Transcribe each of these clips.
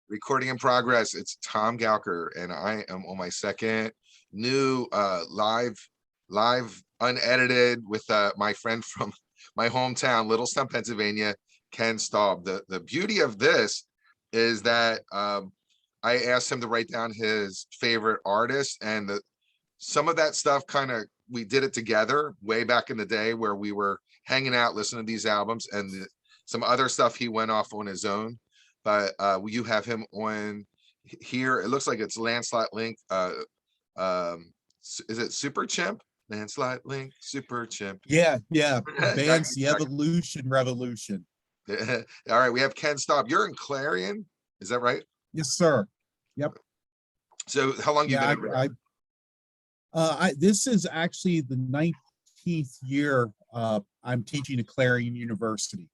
Recording in progress. It's Tom Gauker, and I am on my second new live unedited with my friend from my hometown, Littlestown, Pennsylvania, Kenn Staub. The beauty of this is that I asked him to write down his favorite artist, and some of that stuff we did it together way back in the day where we were hanging out listening to these albums, and some other stuff he went off on his own. But you have him on here. It looks like it's Landslide Link. Is it Super Chimp? Landslide Link, Super Chimp. Yeah. Bands, the Evolution Revolution. All right, we have Kenn Staub. You're in Clarion, is that right? Yes, sir. Yep. So how long you been? This is actually the 19th year I'm teaching at Clarion University.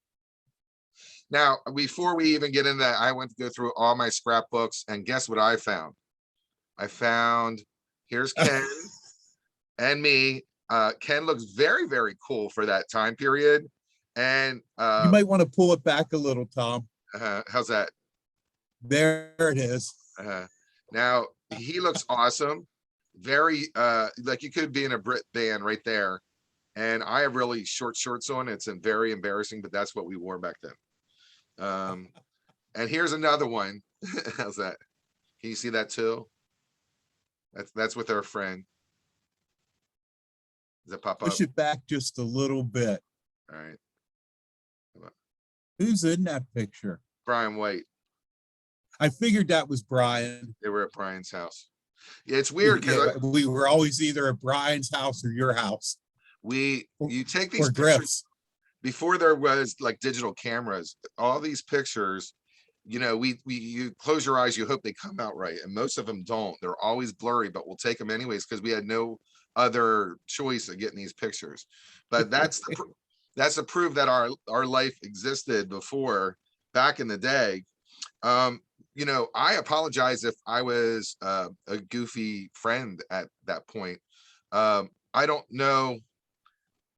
Now, before we even get into that, I went to go through all my scrapbooks, and guess what I found? Here's Kenn and me. Kenn looks very, very cool for that time period. And you might want to pull it back a little, Tom. How's that? There it is. Now, he looks awesome. Very, like you could be in a Brit band right there. And I have really short shorts on. It's very embarrassing, but that's what we wore back then. And here's another one. How's that? Can you see that too? That's with our friend. Does it pop up? Push it back just a little bit. All right. Who's in that picture? Brian White. I figured that was Brian. They were at Brian's house. Yeah, it's weird because we were always either at Brian's house or your house. You take these or pictures Griff's. Before there was like digital cameras. All these pictures, you close your eyes, you hope they come out right, and most of them don't. They're always blurry, but we'll take them anyways because we had no other choice of getting these pictures. But that's the proof that our life existed before, back in the day. I apologize if I was a goofy friend at that point. I don't know.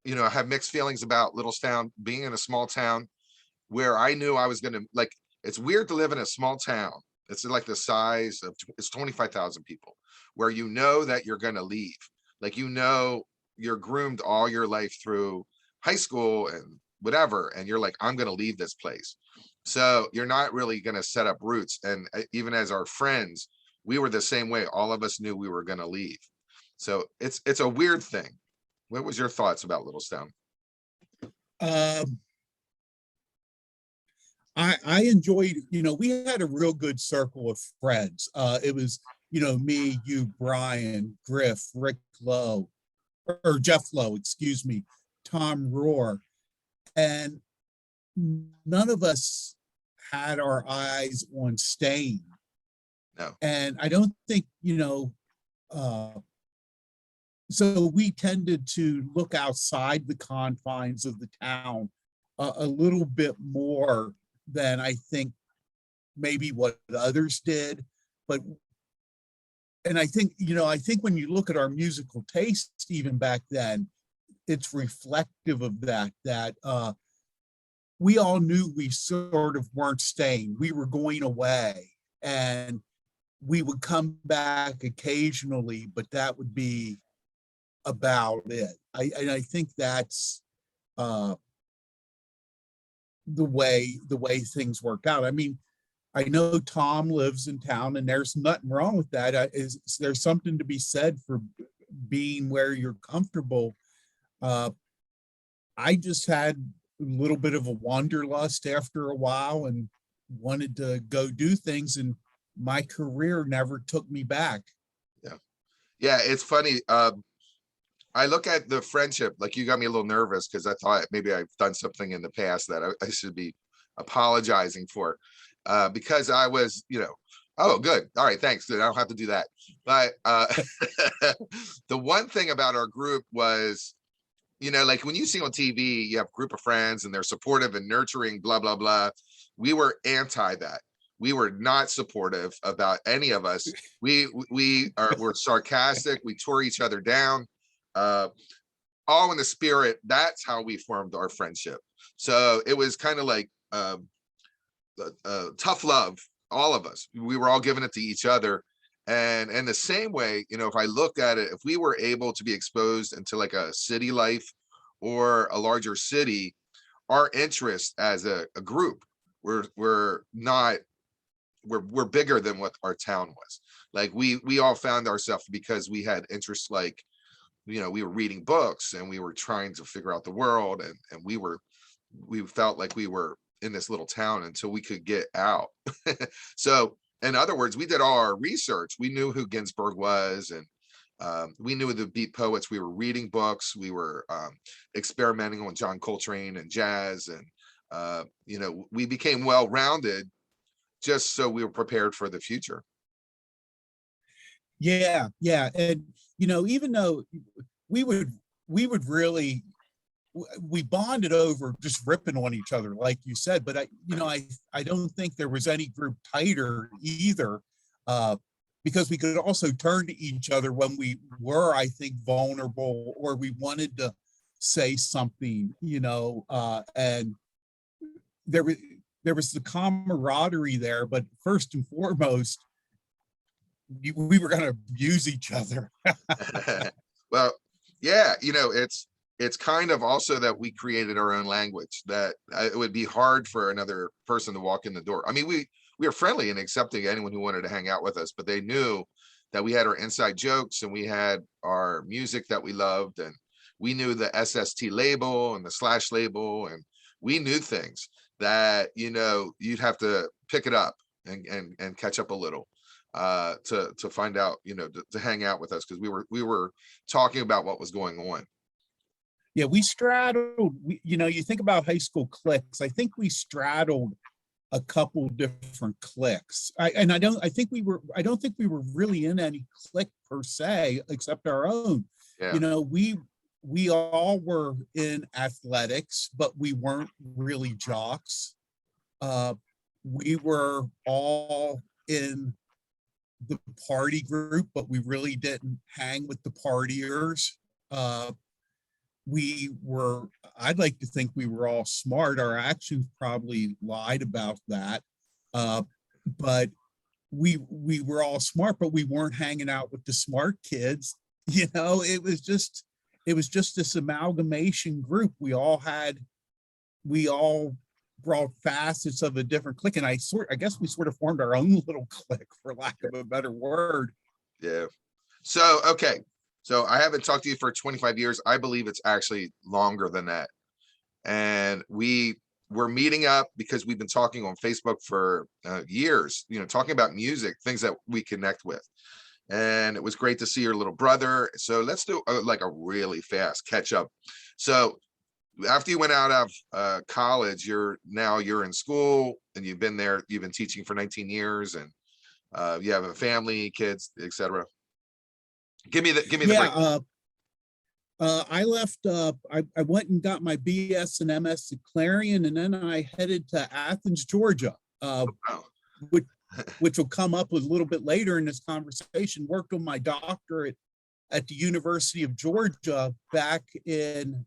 I have mixed feelings about Littlestown being in a small town where I knew I was going to, like, it's weird to live in a small town. It's like the size of, it's 25,000 people, where that you're going to leave. Like, you're groomed all your life through high school and whatever. And you're like, I'm going to leave this place. So you're not really going to set up roots. And even as our friends, we were the same way. All of us knew we were going to leave. So it's a weird thing. What was your thoughts about Littlestown? I enjoyed, we had a real good circle of friends. It was, me, you, Brian, Griff, Rick Lowe, or Jeff Lowe, excuse me, Tom Rohr. And none of us had our eyes on staying. No. And I don't think, so we tended to look outside the confines of the town a little bit more than I think maybe what others did. And I think when you look at our musical taste, even back then, it's reflective of that we all knew we sort of weren't staying. We were going away, and we would come back occasionally, but that would be about it. I think that's the way things work out. I mean, I know Tom lives in town, and there's nothing wrong with that. There's something to be said for being where you're comfortable. I just had a little bit of a wanderlust after a while and wanted to go do things, and my career never took me back. Yeah, it's funny. I look at the friendship, like, you got me a little nervous because I thought maybe I've done something in the past that I should be apologizing for, because I was, oh, good. All right, thanks. I don't have to do that. But the one thing about our group was, like when you see on TV, you have a group of friends and they're supportive and nurturing, blah, blah, blah. We were anti that. We were not supportive about any of us. We're sarcastic. We tore each other down. All in the spirit. That's how we formed our friendship. So it was kind of like tough love all of us, we were all giving it to each other. And in the same way, you know, if I look at it, if we were able to be exposed into like a city life or a larger city, our interest as a group, we're not we're bigger than what our town was. Like we all found ourselves because we had interests, like, you know, we were reading books and we were trying to figure out the world, and we felt like we were in this little town until we could get out. So in other words, we did all our research. We knew who Ginsberg was, and we knew the beat poets. We were reading books. We were experimenting on John Coltrane and jazz, and you know, we became well-rounded just so we were prepared for the future. Yeah, yeah. And you know, even though we would really we bonded over just ripping on each other, like you said, but I don't think there was any group tighter either, because we could also turn to each other when we were, I think, vulnerable, or we wanted to say something, you know, and there was the camaraderie there, but first and foremost, we were going to abuse each other. Well, yeah, you know, it's kind of also that we created our own language, that it would be hard for another person to walk in the door. I mean, we were friendly and accepting anyone who wanted to hang out with us, but they knew that we had our inside jokes and we had our music that we loved, and we knew the SST label and the slash label, and we knew things that, you know, you'd have to pick it up and catch up a little to find out, you know, to hang out with us, because we were talking about what was going on. Yeah, we straddled, you know, you think about high school cliques, I think we straddled a couple different cliques. I don't think we were really in any clique per se, except our own. Yeah. You know, we all were in athletics, but we weren't really jocks. We were all in the party group, but we really didn't hang with the partiers. I'd like to think we were all smart. Our actions probably lied about that. But we were all smart, but we weren't hanging out with the smart kids. You know, it was just this amalgamation group. We all brought facets of a different clique. And I guess we sort of formed our own little clique, for lack of a better word. Yeah. So, okay. So I haven't talked to you for 25 years. I believe it's actually longer than that. And we're meeting up because we've been talking on Facebook for years, you know, talking about music, things that we connect with. And it was great to see your little brother. So let's do like a really fast catch up. So after you went out of college, you're in school, and you've been teaching for 19 years, and you have a family, kids, etc. Give me the break. I left, I went and got my BS and MS at Clarion, and then I headed to Athens, Georgia, Wow. which will come up a little bit later in this conversation. Worked on my doctorate at the University of Georgia back in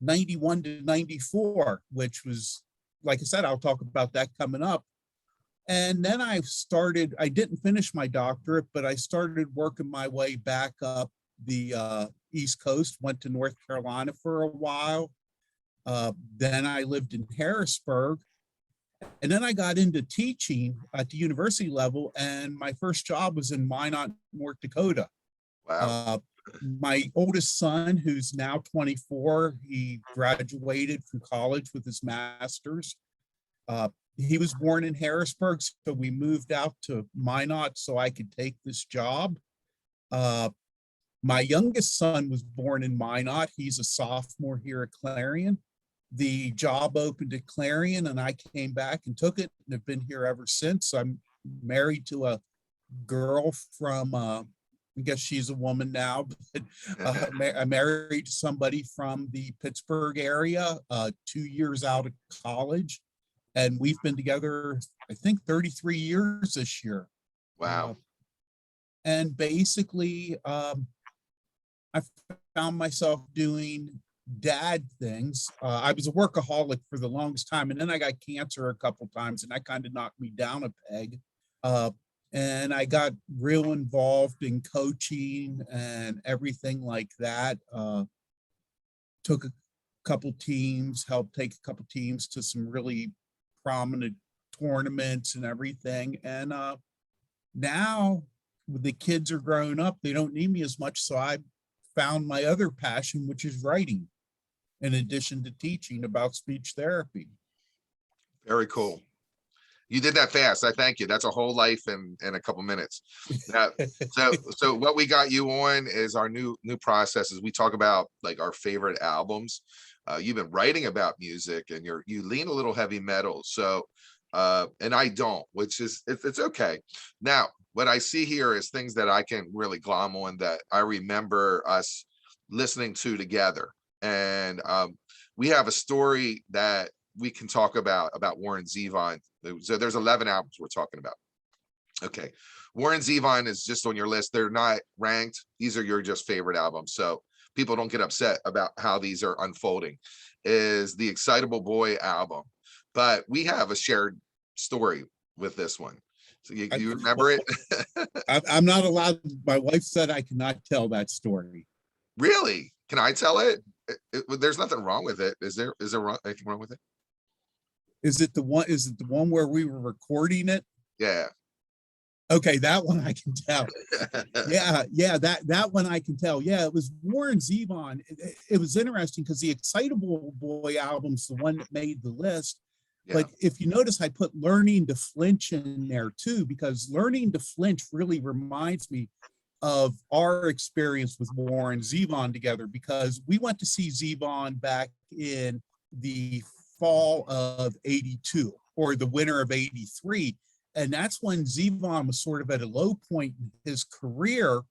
91 to 94, which was, like I said, I'll talk about that coming up. And then I didn't finish my doctorate, but I started working my way back up the East Coast, went to North Carolina for a while. Then I lived in Harrisburg. And then I got into teaching at the university level, and my first job was in Minot, North Dakota. Wow. My oldest son, who's now 24, he graduated from college with his master's. He was born in Harrisburg, so we moved out to Minot so I could take this job. My youngest son was born in Minot. He's a sophomore here at Clarion. The job opened at Clarion, and I came back and took it, and have been here ever since. I'm married to a girl from, I guess she's a woman now, but I married somebody from the Pittsburgh area, 2 years out of college. And we've been together, I think, 33 years this year. Wow. And basically, I found myself doing dad things. I was a workaholic for the longest time, and then I got cancer a couple times, and that kind of knocked me down a peg. Uh, and I got real involved in coaching and everything like that. Took a couple teams, helped take a couple teams to some really prominent tournaments and everything. And now the kids are growing up, they don't need me as much. So I found my other passion, which is writing, in addition to teaching about speech therapy. Very cool. You did that fast. I thank you. That's a whole life in a couple minutes. Now, so what we got you on is our new processes. We talk about like our favorite albums. You've been writing about music, and you lean a little heavy metal. So and I don't, which is it's okay. Now, what I see here is things that I can really glom on that I remember us listening to together. And we have a story that we can talk about Warren Zevon. So there's 11 albums we're talking about. Okay. Warren Zevon is just on your list. They're not ranked. These are your just favorite albums. So people don't get upset about how these are unfolding. Is the Excitable Boy album. But we have a shared story with this one. So you remember it? I'm not allowed. My wife said I cannot tell that story. Really? Can I tell it? There's nothing wrong with it. Is there anything wrong with it? Is it the one where we were recording it? Yeah. Okay, that one I can tell. Yeah, that one I can tell. Yeah, it was Warren Zevon. It was interesting because the Excitable Boy album's the one that made the list. Yeah. But if you notice, I put Learning to Flinch in there too, because Learning to Flinch really reminds me of our experience with Warren Zevon together, because we went to see Zevon back in the fall of '82 or the winter of '83. And that's when Zevon was sort of at a low point in his career.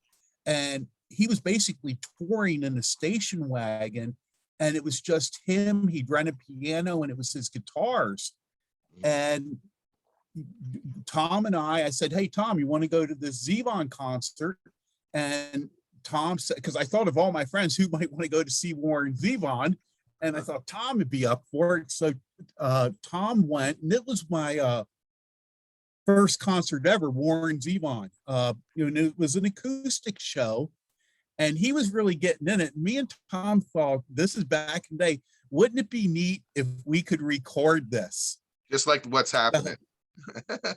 And he was basically touring in a station wagon. And it was just him. He'd rent a piano and it was his guitars. And Tom and I said, hey, Tom, you want to go to this Zevon concert? And Tom said, because I thought of all my friends who might want to go to see Warren Zevon. And I thought Tom would be up for it. So Tom went, and it was my first concert ever, Warren Zevon. And it was an acoustic show, and he was really getting in it. Me and Tom thought, this is back in the day, wouldn't it be neat if we could record this? Just like what's happening.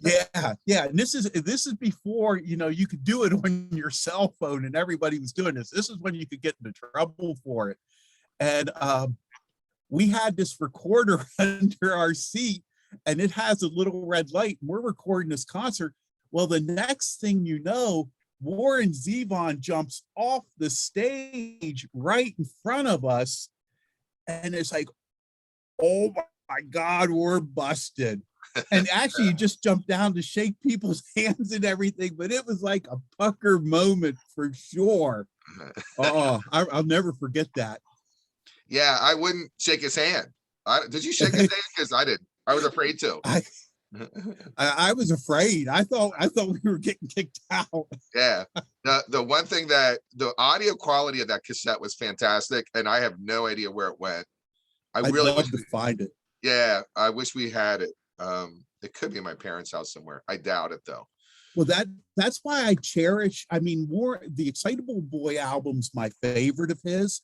Yeah. And this is before, you could do it on your cell phone and everybody was doing this. This is when you could get into trouble for it. And we had this recorder under our seat, and it has a little red light, and we're recording this concert. Well, the next thing you know, Warren Zevon jumps off the stage right in front of us. And it's like, oh my God, we're busted. And actually, you just jumped down to shake people's hands and everything, but it was like a pucker moment for sure. Oh, I'll never forget that. Yeah, I wouldn't shake his hand. Did you shake his hand? Because I didn't. I was afraid to. I was afraid. I thought we were getting kicked out. Yeah. The one thing that the audio quality of that cassette was fantastic, and I have no idea where it went. I'd really love to find it. Yeah, I wish we had it. It could be in my parents' house somewhere. I doubt it though. Well, that's why I cherish. I mean, the Excitable Boy album's my favorite of his.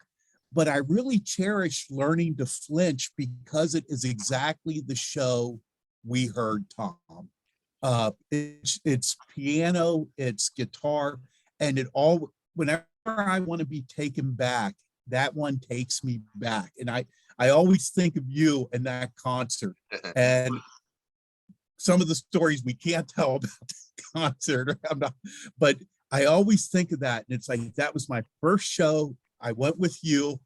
But I really cherish Learning to Flinch because it is exactly the show we heard, Tom. It's piano, it's guitar, and whenever I want to be taken back, that one takes me back. And I always think of you in that concert. And some of the stories we can't tell about the concert, but I always think of that. And it's like, that was my first show. I went with you,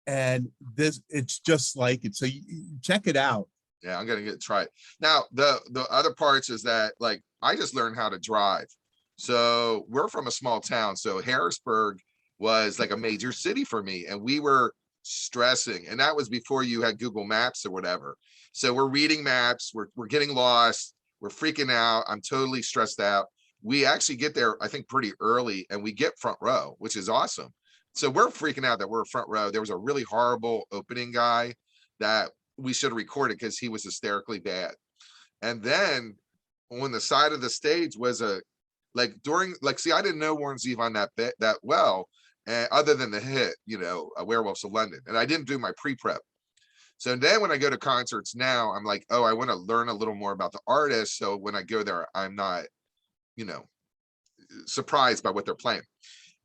and it's just like it. So you check it out. Yeah, I'm gonna try it. Now, the other parts is that, like, I just learned how to drive. So we're from a small town. So Harrisburg was like a major city for me, and we were stressing. And that was before you had Google Maps or whatever. So we're reading maps, we're getting lost, we're freaking out. I'm totally stressed out. We actually get there, I think, pretty early, and we get front row, which is awesome. So we're freaking out that we're front row. There was a really horrible opening guy that we should have recorded because he was hysterically bad. And then on the side of the stage was a like during like see I didn't know Warren Zevon that well, other than the hit, a Werewolves of London, and I didn't do my pre-prep. So then when I go to concerts now, I'm like, oh, I want to learn a little more about the artist. So when I go there, I'm not, you know, surprised by what they're playing.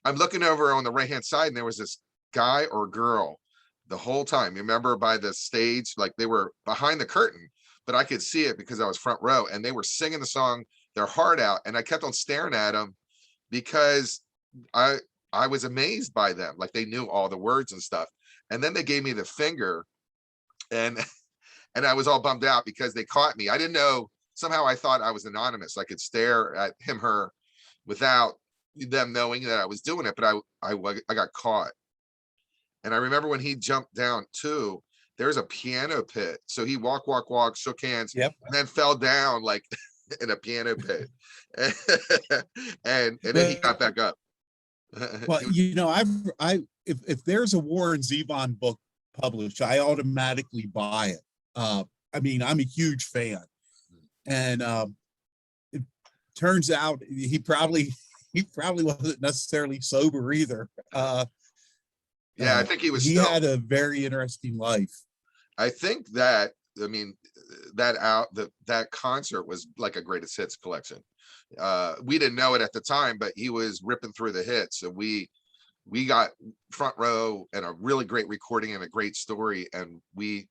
I'm looking over on the right hand side, and there was this guy or girl the whole time. You remember by the stage, like they were behind the curtain, but I could see it because I was front row, and they were singing the song their heart out, and I kept on staring at them because I was amazed by them, like they knew all the words and stuff. And then they gave me the finger, and and I was all bummed out because they caught me. I didn't know, somehow I thought I was anonymous. I could stare at him, her, without them knowing that I was doing it, but I got caught. And I remember when he jumped down too, there's a piano pit. So he walked, shook hands, Yep. and then fell down like in a piano pit. and then he got back up. Well, if there's a Warren Zevon book published, I automatically buy it. I mean, I'm a huge fan, and it turns out he probably wasn't necessarily sober either. Yeah, I think he was. He had a very interesting life. I think that, I mean, that concert was like a greatest hits collection. We didn't know it at the time, but he was ripping through the hits, and we got front row and a really great recording and a great story, and we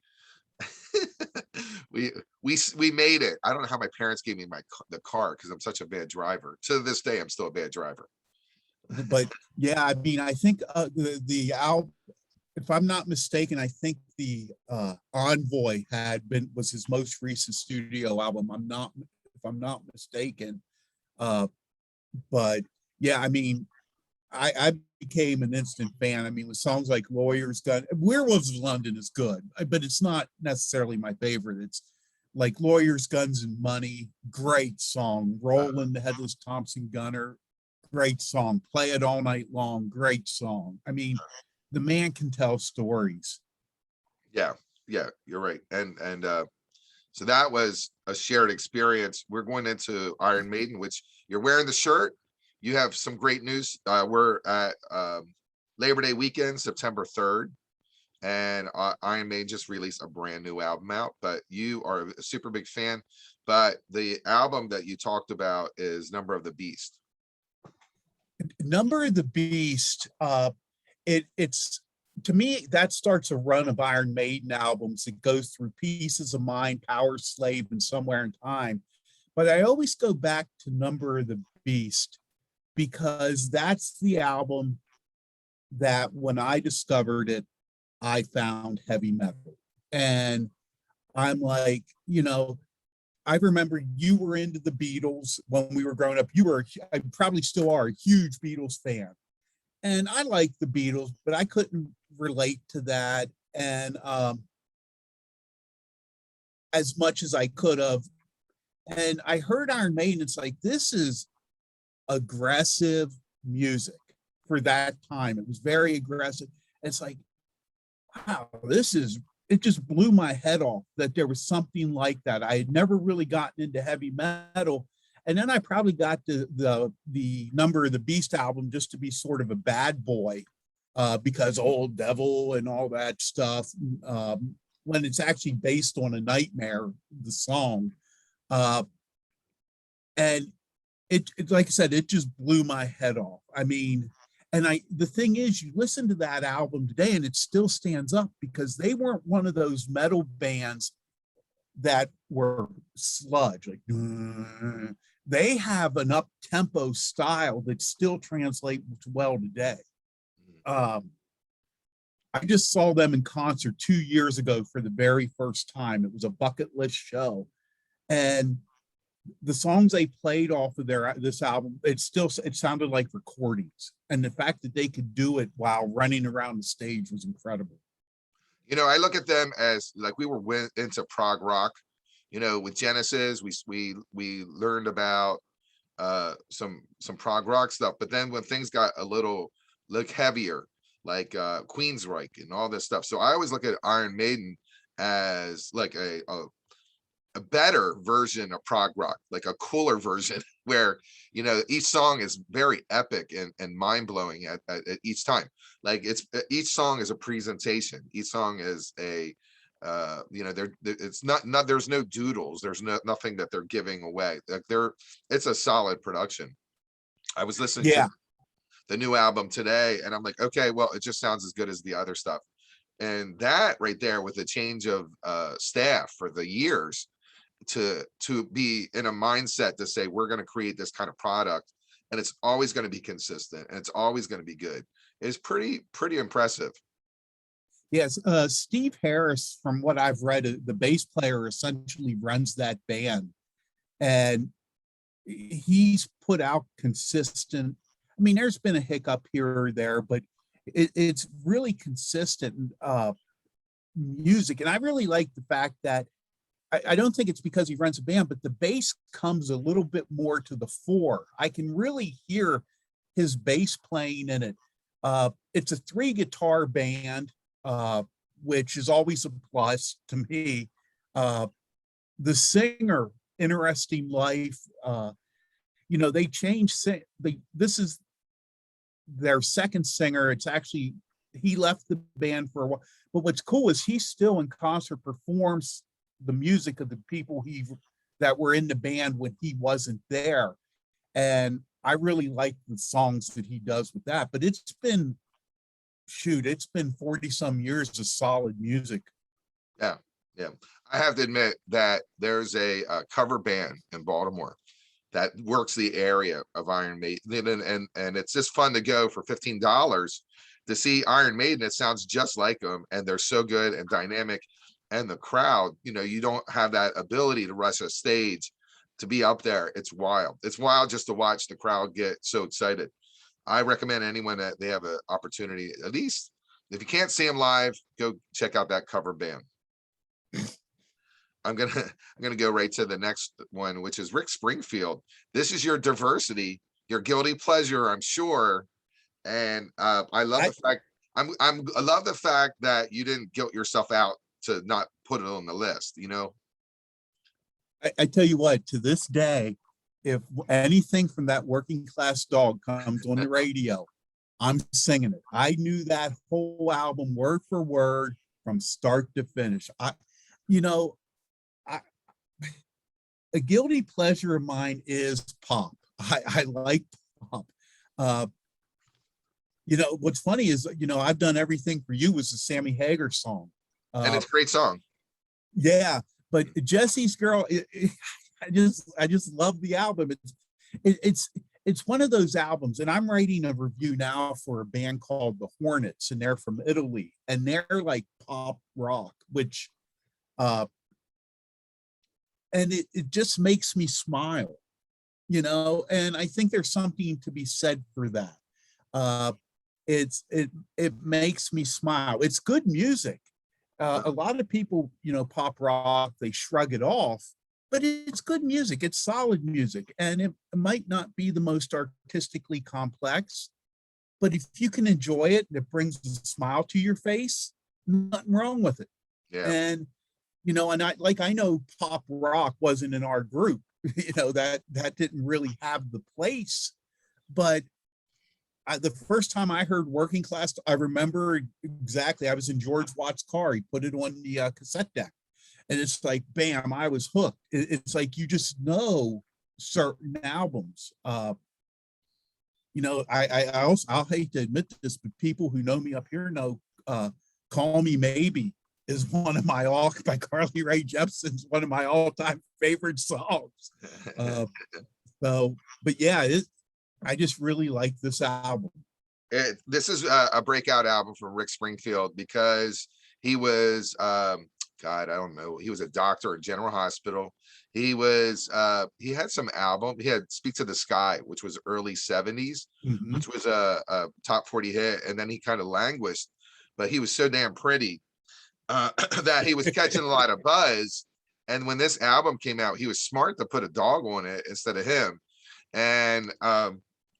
we made it. I don't know how my parents gave me the car because I'm such a bad driver. To this day, I'm still a bad driver. But yeah, I mean, I think the album, if I'm not mistaken, I think the Envoy was his most recent studio album. If I'm not mistaken. But yeah, I mean, I became an instant fan. I mean, with songs like Lawyer's Gun, Werewolves of London is good, but it's not necessarily my favorite. It's like Lawyers, Guns, and Money, great song. Roland the Headless Thompson Gunner, great song. Play It All Night Long, great song. I mean, the man can tell stories. Yeah, you're right. And so that was a shared experience. We're going into Iron Maiden, which you're wearing the shirt. You have some great news. We're at Labor Day weekend, September 3rd, and Iron Maiden just released a brand new album out, but you are a super big fan. But the album that you talked about is Number of the Beast. Number of the Beast, it's, to me, that starts a run of Iron Maiden albums. It goes through Pieces of Mind, Power Slave, and Somewhere in Time. But I always go back to Number of the Beast because that's the album that when I discovered it, I found heavy metal. And I'm like, I remember you were into the Beatles when we were growing up. I probably still are a huge Beatles fan. And I liked the Beatles, but I couldn't relate to that. And as much as I could have. And I heard Iron Maiden. It's like, this is aggressive music for that time. It was very aggressive. It's like, wow, it just blew my head off that there was something like that. I had never really gotten into heavy metal. And then I probably got the Number of the Beast album just to be sort of a bad boy because Old Devil and all that stuff, when it's actually based on a nightmare, the song. And it, like I said, it just blew my head off. I mean, and the thing is, you listen to that album today and it still stands up because they weren't one of those metal bands that were sludge. Like, they have an up-tempo style that still translates well today. I just saw them in concert 2 years ago for the very first time. It was a bucket list show. And the songs they played off of this album, it sounded like recordings. And the fact that they could do it while running around the stage was incredible. I look at them as like we were into prog rock. With Genesis, we learned about some prog rock stuff. But then when things got a little heavier, like Queensryche and all this stuff. So I always look at Iron Maiden as like a better version of prog rock, like a cooler version where, you know, each song is very epic and mind-blowing at each time. Like each song is a presentation. Each song is a you know, it's not there's no doodles, there's nothing that they're giving away. Like it's a solid production. I was listening to Yeah. the new album today and I'm like, okay, well, it just sounds as good as the other stuff. And that right there, with a change of staff for the years, to be in a mindset to say we're going to create this kind of product and it's always going to be consistent and it's always going to be good, is pretty impressive. Yes, Steve Harris, from what I've read, the bass player essentially runs that band, and he's put out consistent. I mean, there's been a hiccup here or there, but it's really consistent music, and I really like the fact that I don't think it's because he runs a band, but the bass comes a little bit more to the fore. I can really hear his bass playing in it. It's a 3-guitar band, which is always a plus to me. The singer, interesting life. You know, they changed. This is their second singer. It's actually, he left the band for a while. But what's cool is he still in concert performs the music of the people that were in the band when he wasn't there. And I really like the songs that he does with that. But it's been 40 some years of solid music. Yeah, yeah. I have to admit that there's a cover band in Baltimore that works the area of Iron Maiden, and it's just fun to go for $15 to see Iron Maiden. It sounds just like them, and they're so good and dynamic. And the crowd, you know, you don't have that ability to rush a stage to be up there. It's wild. It's wild just to watch the crowd get so excited. I recommend anyone that they have an opportunity, at least if you can't see them live, go check out that cover band. I'm gonna go right to the next one, which is Rick Springfield. This is your diversity, your guilty pleasure, I'm sure. And I love the fact I love the fact that you didn't guilt yourself out to not put it on the list, you know. I tell you what, to this day, if anything from that Working Class Dog comes on the radio, I'm singing it. I knew that whole album word for word from start to finish. You know, a guilty pleasure of mine is pop. I like pop. You know, what's funny is, you know, I've Done Everything for You was a Sammy Hagar song. And it's a great song. Yeah, but Jesse's Girl, I just love the album. It's one of those albums, and I'm writing a review now for a band called the Hornets, and they're from Italy, and they're like pop rock, which and it just makes me smile, you know, and I think there's something to be said for that. It makes me smile. It's good music. A lot of people, you know, pop rock, they shrug it off, but it's good music. It's solid music, and it might not be the most artistically complex, but if you can enjoy it and it brings a smile to your face, nothing wrong with it. Yeah. And you know, and I know pop rock wasn't in our group, you know, that didn't really have the place, but the first time I heard Working Class, I remember exactly. I was in George Watt's car. He put it on the cassette deck, and it's like, bam! I was hooked. It's like you just know certain albums. You know, I'll hate to admit this, but people who know me up here know "Call Me Maybe" is one of my by Carly Rae Jepsen's one of my all-time favorite songs. So, but yeah, I just really like this album. This is a breakout album from Rick Springfield because he was, God, I don't know, he was a doctor at General Hospital. He had some album. He had Speak to the Sky, which was early 70s, which was a top 40 hit. And then he kind of languished, but he was so damn pretty that he was catching a lot of buzz. And when this album came out, he was smart to put a dog on it instead of him. And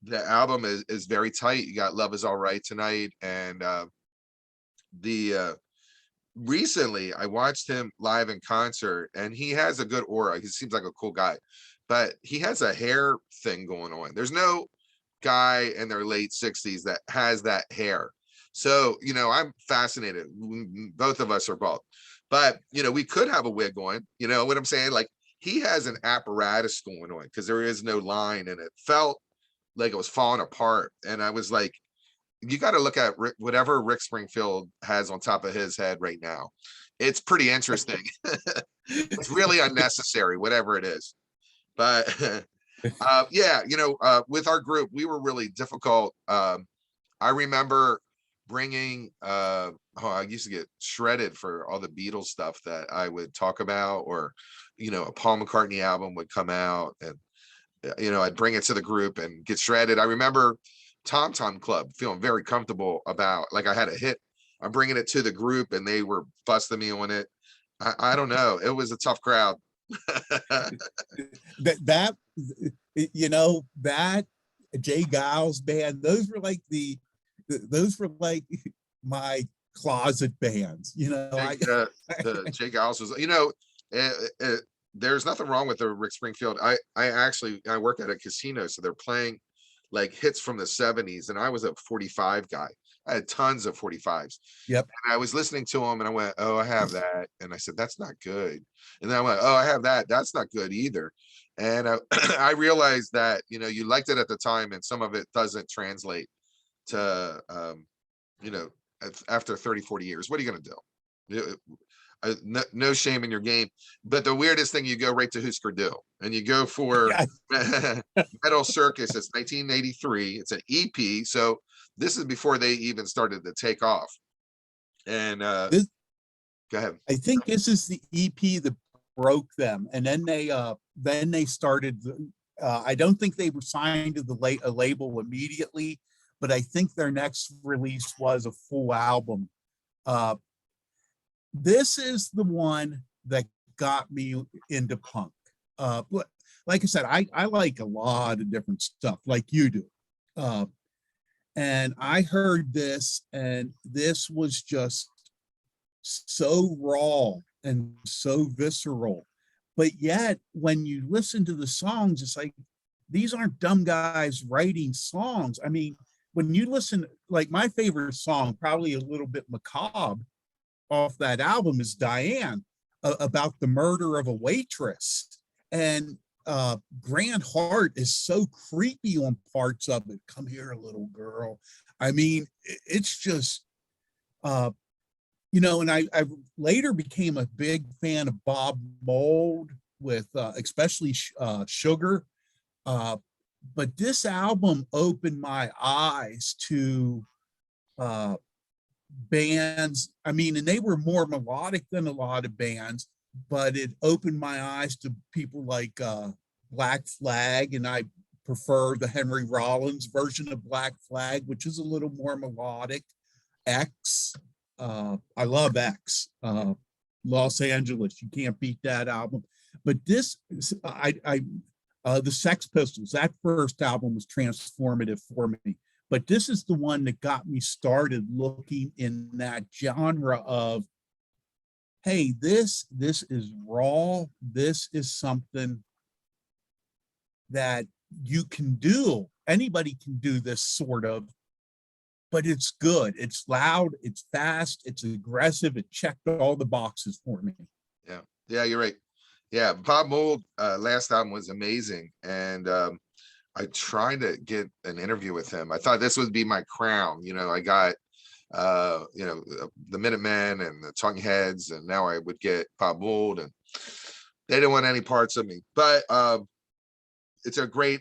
the album is very tight. You got Love Is All Right Tonight, and the recently I watched him live in concert, and he has a good aura. He seems like a cool guy, but he has a hair thing going on. There's no guy in their late 60s that has that hair. So, you know, I'm fascinated. Both of us are bald, but you know, we could have a wig on, you know what I'm saying? Like, he has an apparatus going on because there is no line, and it felt like it was falling apart. And I was like, you got to look at whatever Rick Springfield has on top of his head right now. It's pretty interesting. It's really unnecessary, whatever it is. But yeah, you know, with our group, we were really difficult. I remember bringing, oh, I used to get shredded for all the Beatles stuff that I would talk about, or, you know, a Paul McCartney album would come out, and, you know, I'd bring it to the group and get shredded. I remember Tom Tom Club feeling very comfortable about, like, I had a hit, I'm bringing it to the group, and they were busting me on it. I don't know. It was a tough crowd. that you know, that Jay Giles band, those were like my closet bands, you know. The Jay Giles was, you know, there's nothing wrong with the Rick Springfield. I work at a casino, so they're playing like hits from the 70s, and I was a 45 guy. I had tons of 45s. Yep. And I was listening to them, and I went, oh, I have that. And I said, that's not good. And then I went, oh, I have that. That's not good either. And I realized that, you know, you liked it at the time, and some of it doesn't translate to, you know, after 30-40 years. What are you going to do? No shame in your game. But the weirdest thing, you go right to Husker Du, and you go for Metal Circus. It's 1983. It's an EP. So this is before they even started to take off. And go ahead. I think this is the EP that broke them, and then they started. I don't think they were signed to a label immediately, but I think their next release was a full album. This is the one that got me into punk. Like I said, I like a lot of different stuff, like you do. And I heard this, and this was just so raw and so visceral. But yet, when you listen to the songs, it's like, these aren't dumb guys writing songs. I mean, when you listen, like, my favorite song, probably a little bit macabre, off that album is Diane, about the murder of a waitress. And Grant Hart is so creepy on parts of it. Come here, little girl. I mean, it's just, you know, and I later became a big fan of Bob Mould, with especially Sugar. But this album opened my eyes to bands. I mean, and they were more melodic than a lot of bands, but it opened my eyes to people like Black Flag, and I prefer the Henry Rollins version of Black Flag, which is a little more melodic. X, I love X. Los Angeles, you can't beat that album. But this, the Sex Pistols, that first album was transformative for me. But this is the one that got me started looking in that genre of, hey, this is raw. This is something that you can do. Anybody can do this sort of, but it's good. It's loud. It's fast. It's aggressive. It checked all the boxes for me. Yeah, you're right. Yeah, Bob Mould, last album was amazing. And I tried to get an interview with him. I thought this would be my crown. You know, I got, you know, the Minutemen and the Talking Heads, and now I would get Bob Mould, and they didn't want any parts of me. But it's a great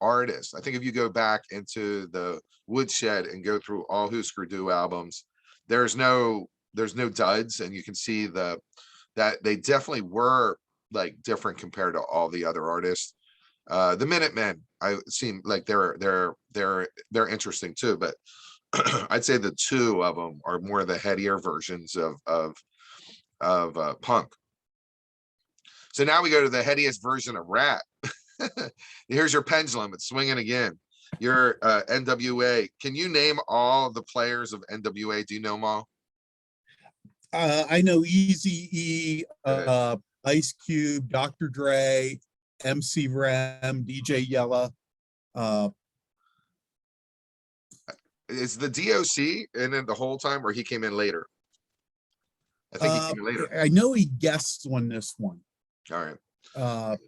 artist. I think if you go back into the woodshed and go through all Husker Du albums, there's no duds, and you can see that they definitely were like different compared to all the other artists. The Minutemen, I seem like they're interesting too, but I'd say the two of them are more the headier versions of punk. So now we go to the headiest version of rap. Here's your pendulum. It's swinging again. Your NWA. Can you name all the players of NWA? Do you know them all? I know Eazy-E, Good. Ice Cube, Dr. Dre, MC Rem, DJ Yella. Is the DOC in it the whole time, or he came in later? I think he came in later. I know he guests on this one. All right.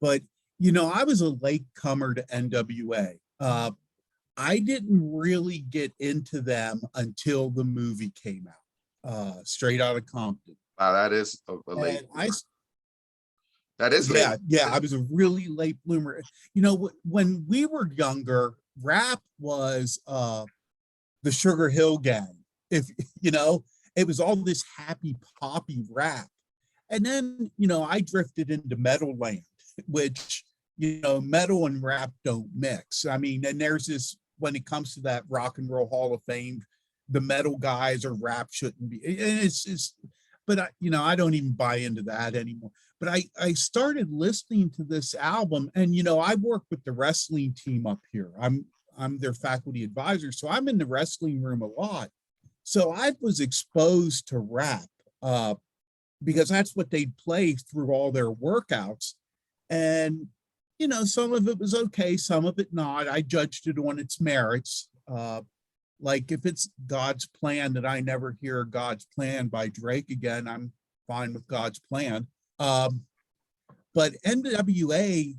But I was a late comer to NWA. I didn't really get into them until the movie came out, Straight Outta Compton. Wow, that is a late. That is late. Yeah, I was a really late bloomer. When we were younger, rap was the Sugar Hill Gang. If it was all this happy poppy rap. And then, I drifted into metal land, which, metal and rap don't mix. I mean, and there's this, when it comes to that Rock and Roll Hall of Fame, the metal guys or rap shouldn't be. But I don't even buy into that anymore. But I started listening to this album, and I work with the wrestling team up here. I'm their faculty advisor, so I'm in the wrestling room a lot. So I was exposed to rap because that's what they'd play through all their workouts. And some of it was okay, some of it not. I judged it on its merits. Like if it's God's Plan that I never hear God's Plan by Drake again, I'm fine with God's Plan. But NWA,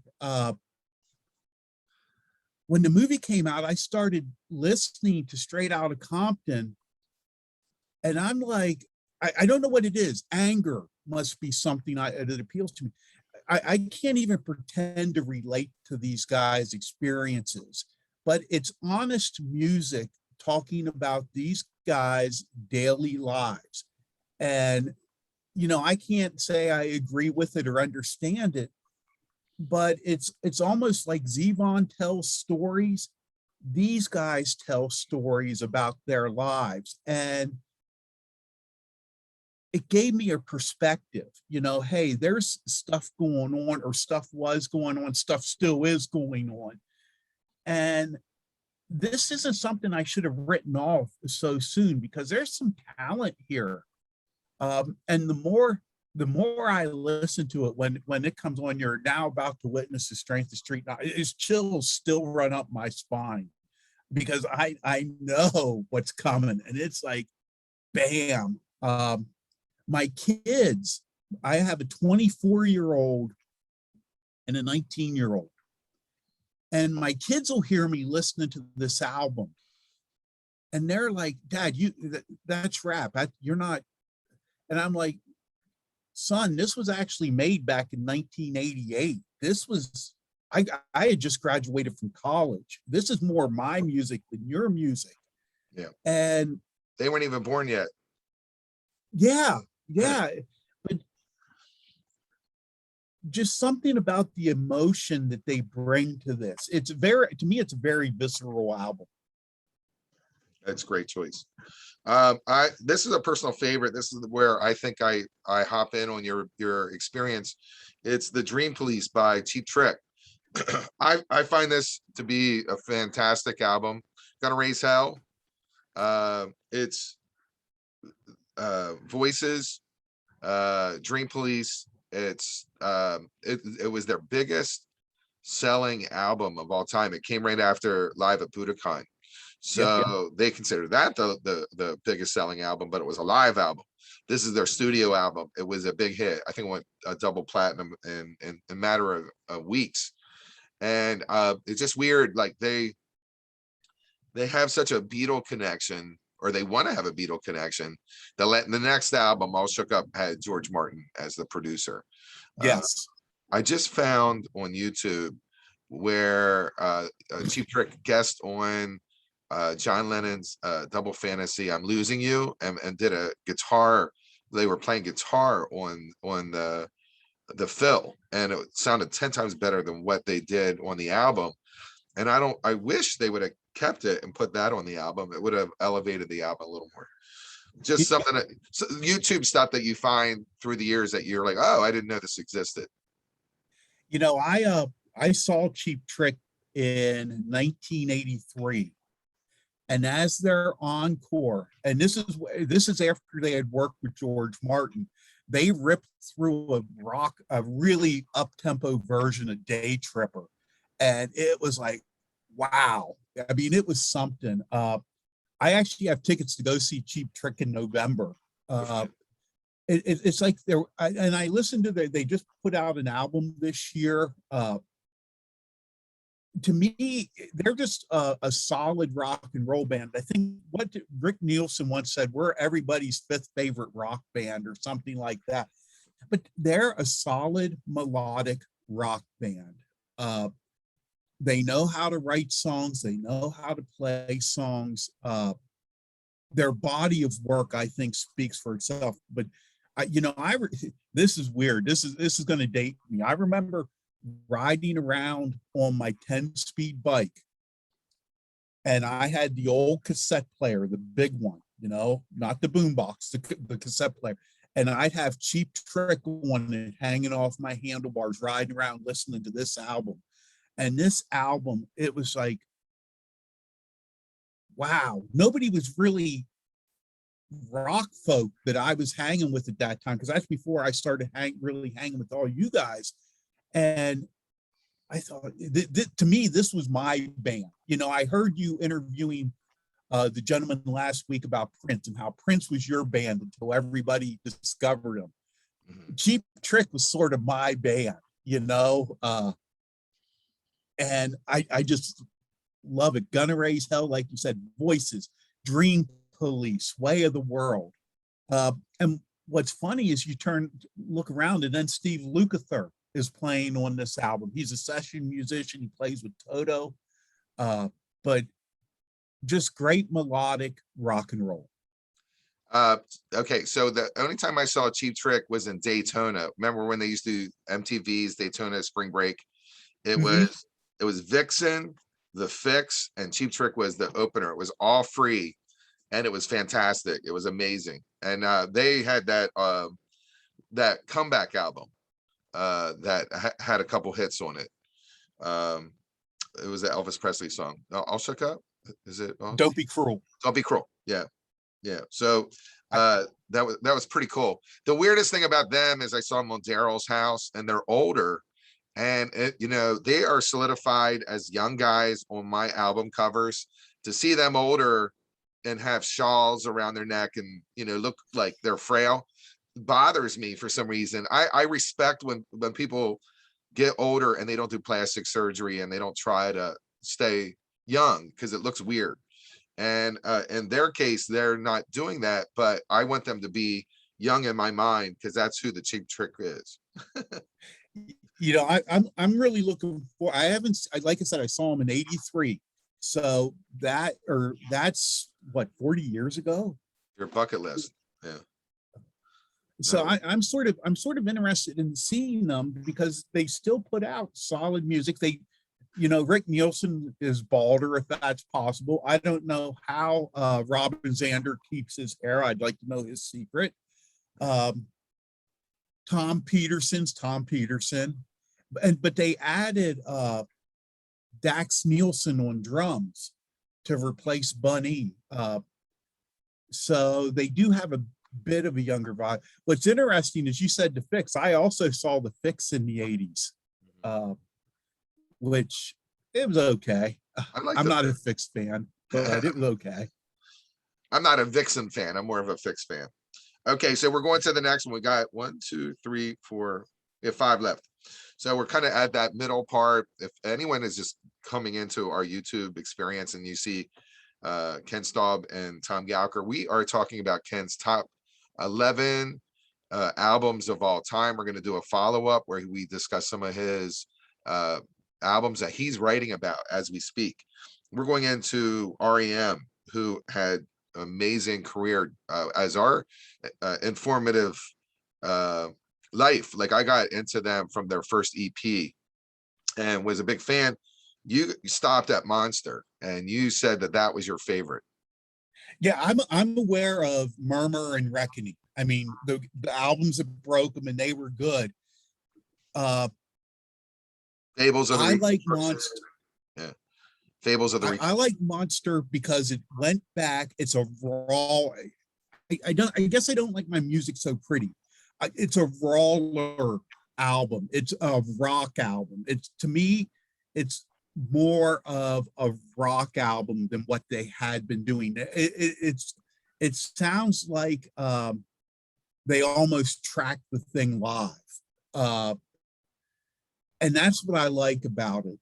when the movie came out, I started listening to Straight Outta Compton, and I'm like, I don't know what it is. Anger must be something that appeals to me. I can't even pretend to relate to these guys' experiences, but it's honest music talking about these guys' daily lives. And, I can't say I agree with it or understand it, but it's almost like Zevon tells stories. These guys tell stories about their lives. And it gave me a perspective, hey, there's stuff going on, or stuff was going on, stuff still is going on. And this isn't something I should have written off so soon, because there's some talent here. And the more I listen to it, when it comes on, you're now about to witness the strength of street. It's chills still run up my spine, because I know what's coming, and it's like, bam. My kids, I have a 24-year-old and a 19-year-old. And my kids will hear me listening to this album, and they're like, Dad, that's rap. You're not. And I'm like, son, this was actually made back in 1988. This was, I had just graduated from college. This is more my music than your music. Yeah. And they weren't even born yet. Yeah. But just something about the emotion that they bring to this. To me, it's a very visceral album. That's a great choice. This is a personal favorite. This is where I think I hop in on your experience. It's The Dream Police by Cheap Trick. I find this to be a fantastic album. Gonna Raise Hell. It's Voices, Dream Police. It was their biggest selling album of all time. It came right after Live at Budokan. So they consider that the biggest selling album, but it was a live album. This is their studio album. It was a big hit. I think it went double platinum in a matter of weeks. And it's just weird. Like they have such a Beatle connection, or they want to have a Beatle connection. The next album, All Shook Up, had George Martin as the producer. Yes. I just found on YouTube where Cheap Trick guest on John Lennon's Double Fantasy, I'm Losing You, and did a guitar. They were playing guitar on the fill, and it sounded 10 times better than what they did on the album. And I wish they would have kept it and put that on the album. It would have elevated the album a little more. Just something that YouTube stuff that you find through the years that you're like, oh, I didn't know this existed. I saw Cheap Trick in 1983, and as their encore, and this is after they had worked with George Martin, they ripped through a really up tempo version of Day Tripper, and it was like, wow. I mean, it was something. I actually have tickets to go see Cheap Trick in November. It's like and I listened to they just put out an album this year. To me, they're just a solid rock and roll band. I think what Rick Nielsen once said, we're everybody's fifth favorite rock band or something like that. But they're a solid melodic rock band. They know how to write songs. They know how to play songs. Their body of work, I think, speaks for itself. But this is weird. This is going to date me. I remember riding around on my 10-speed bike, and I had the old cassette player, the big one, not the boombox, the cassette player. And I'd have Cheap Trick on it hanging off my handlebars, riding around listening to this album. And this album, it was like, wow, nobody was really rock folk that I was hanging with at that time, because that's before I started really hanging with all you guys. And I thought, to me, this was my band. I heard you interviewing the gentleman last week about Prince and how Prince was your band until everybody discovered him. Mm-hmm. Cheap Trick was sort of my band, and I just love it. Gunna Raise Hell, like you said, Voices, Dream Police, Way of the World. And what's funny is you look around, and then Steve Lukather is playing on this album. He's a session musician. He plays with Toto, but just great melodic rock and roll. Okay, so the only time I saw Cheap Trick was in Daytona. Remember when they used to do MTV's Daytona Spring Break? It was Vixen, The Fix, and Cheap Trick was the opener. It was all free, and it was fantastic. It was amazing. And they had that comeback album that had a couple hits on it. It was the Elvis Presley song. I'll Shook Up. Is it? Don't Be Cruel. Don't Be Cruel. Yeah. So that was pretty cool. The weirdest thing about them is I saw them on Daryl's house, and they're older, and they are solidified as young guys on my album covers. To see them older and have shawls around their neck and look like they're frail bothers me for some reason. I respect when people get older and they don't do plastic surgery and they don't try to stay young, because it looks weird. And in their case, they're not doing that, but I want them to be young in my mind, because that's who the Cheap Trick is. I'm really looking for. Like I said, I saw him in '83, so that's what, 40 years ago. Your bucket list, yeah. So I'm sort of interested in seeing them, because they still put out solid music. Rick Nielsen is balder, if that's possible. I don't know how Robin Zander keeps his hair. I'd like to know his secret. Tom Peterson's Tom Peterson. But they added Dax Nielsen on drums to replace Bunny. So they do have a bit of a younger vibe. What's interesting is you said The Fix. I also saw The Fix in the 80s. Which it was okay. I'm not a Fix fan, but it was okay. I'm not a Vixen fan. I'm more of a Fix fan. Okay, so we're going to the next one. We got 1, 2, 3, 4. We have 5 left. So we're kind of at that middle part. If anyone is just coming into our YouTube experience and you see Kenn Staub and Tom Gowker, we are talking about Kenn's top 11 albums of all time. We're going to do a follow-up where we discuss some of his albums that he's writing about as we speak. We're going into REM, who had amazing career as our informative life. Like, I got into them from their first EP and was a big fan. You stopped at Monster, and you said that was your favorite. Yeah, I'm aware of Murmur and Reckoning. I mean, the albums that broke them, and they were good. Fables of the I like Reconstruction. Monster. Yeah. Fables of the I like Monster because it went back. It's a raw. I don't. I guess I don't like my music so pretty. It's a rawer album. It's a rock album. It's, to me, it's more of a rock album than what they had been doing. It sounds like they almost tracked the thing live, uh, and that's what I like about it.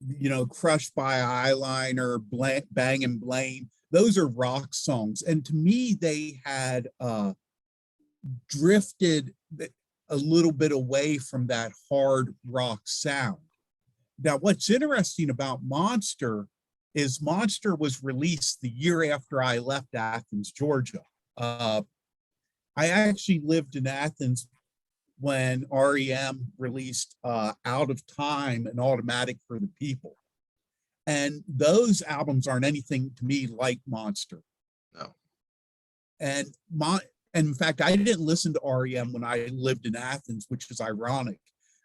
You know, Crushed by Eyeliner, Bang and Blame. Those are rock songs, and to me, they had drifted a little bit away from that hard rock sound. Now, what's interesting about Monster is Monster was released the year after I left Athens, Georgia. I actually lived in Athens when REM released Out of Time and Automatic for the People. And those albums aren't anything to me like Monster. No. And in fact, I didn't listen to REM when I lived in Athens, which is ironic.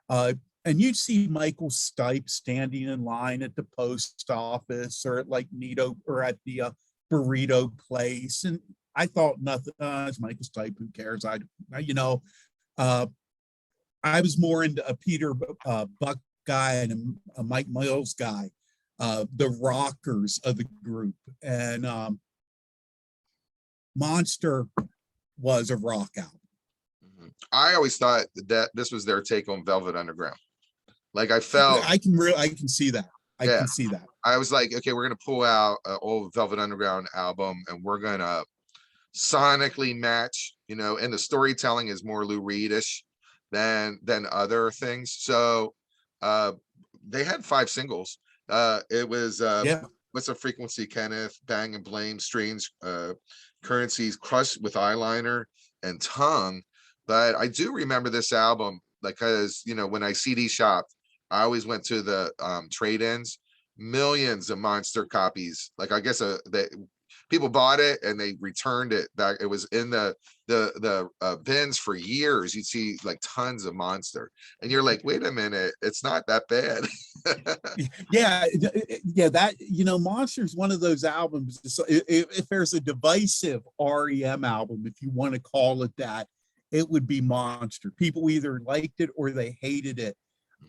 And you'd see Michael Stipe standing in line at the post office or at like Nito or at the burrito place. And I thought nothing, it's Michael Stipe, who cares? I was more into a Peter Buck guy and a Mike Mills guy, the rockers of the group. And Monster was a rock album. I always thought that this was their take on Velvet Underground. Like I felt, I can see that. I can see that. I was like, okay, we're gonna pull out an old Velvet Underground album and we're gonna sonically match, you know, and the storytelling is more Lou Reed-ish than other things. So they had 5 singles. It was What's a Frequency, Kenneth, Bang and Blame, Strange Currencies, Crushed with Eyeliner, and Tongue. But I do remember this album, like, because, you know, when I CD shopped, I always went to the trade-ins, millions of Monster copies. Like, I guess people bought it and they returned it back. It was in the bins for years. You'd see like tons of Monster, and you're like, wait a minute, it's not that bad. yeah, that, you know, Monster is one of those albums. So if there's a divisive REM album, if you want to call it that, it would be Monster. People either liked it or they hated it.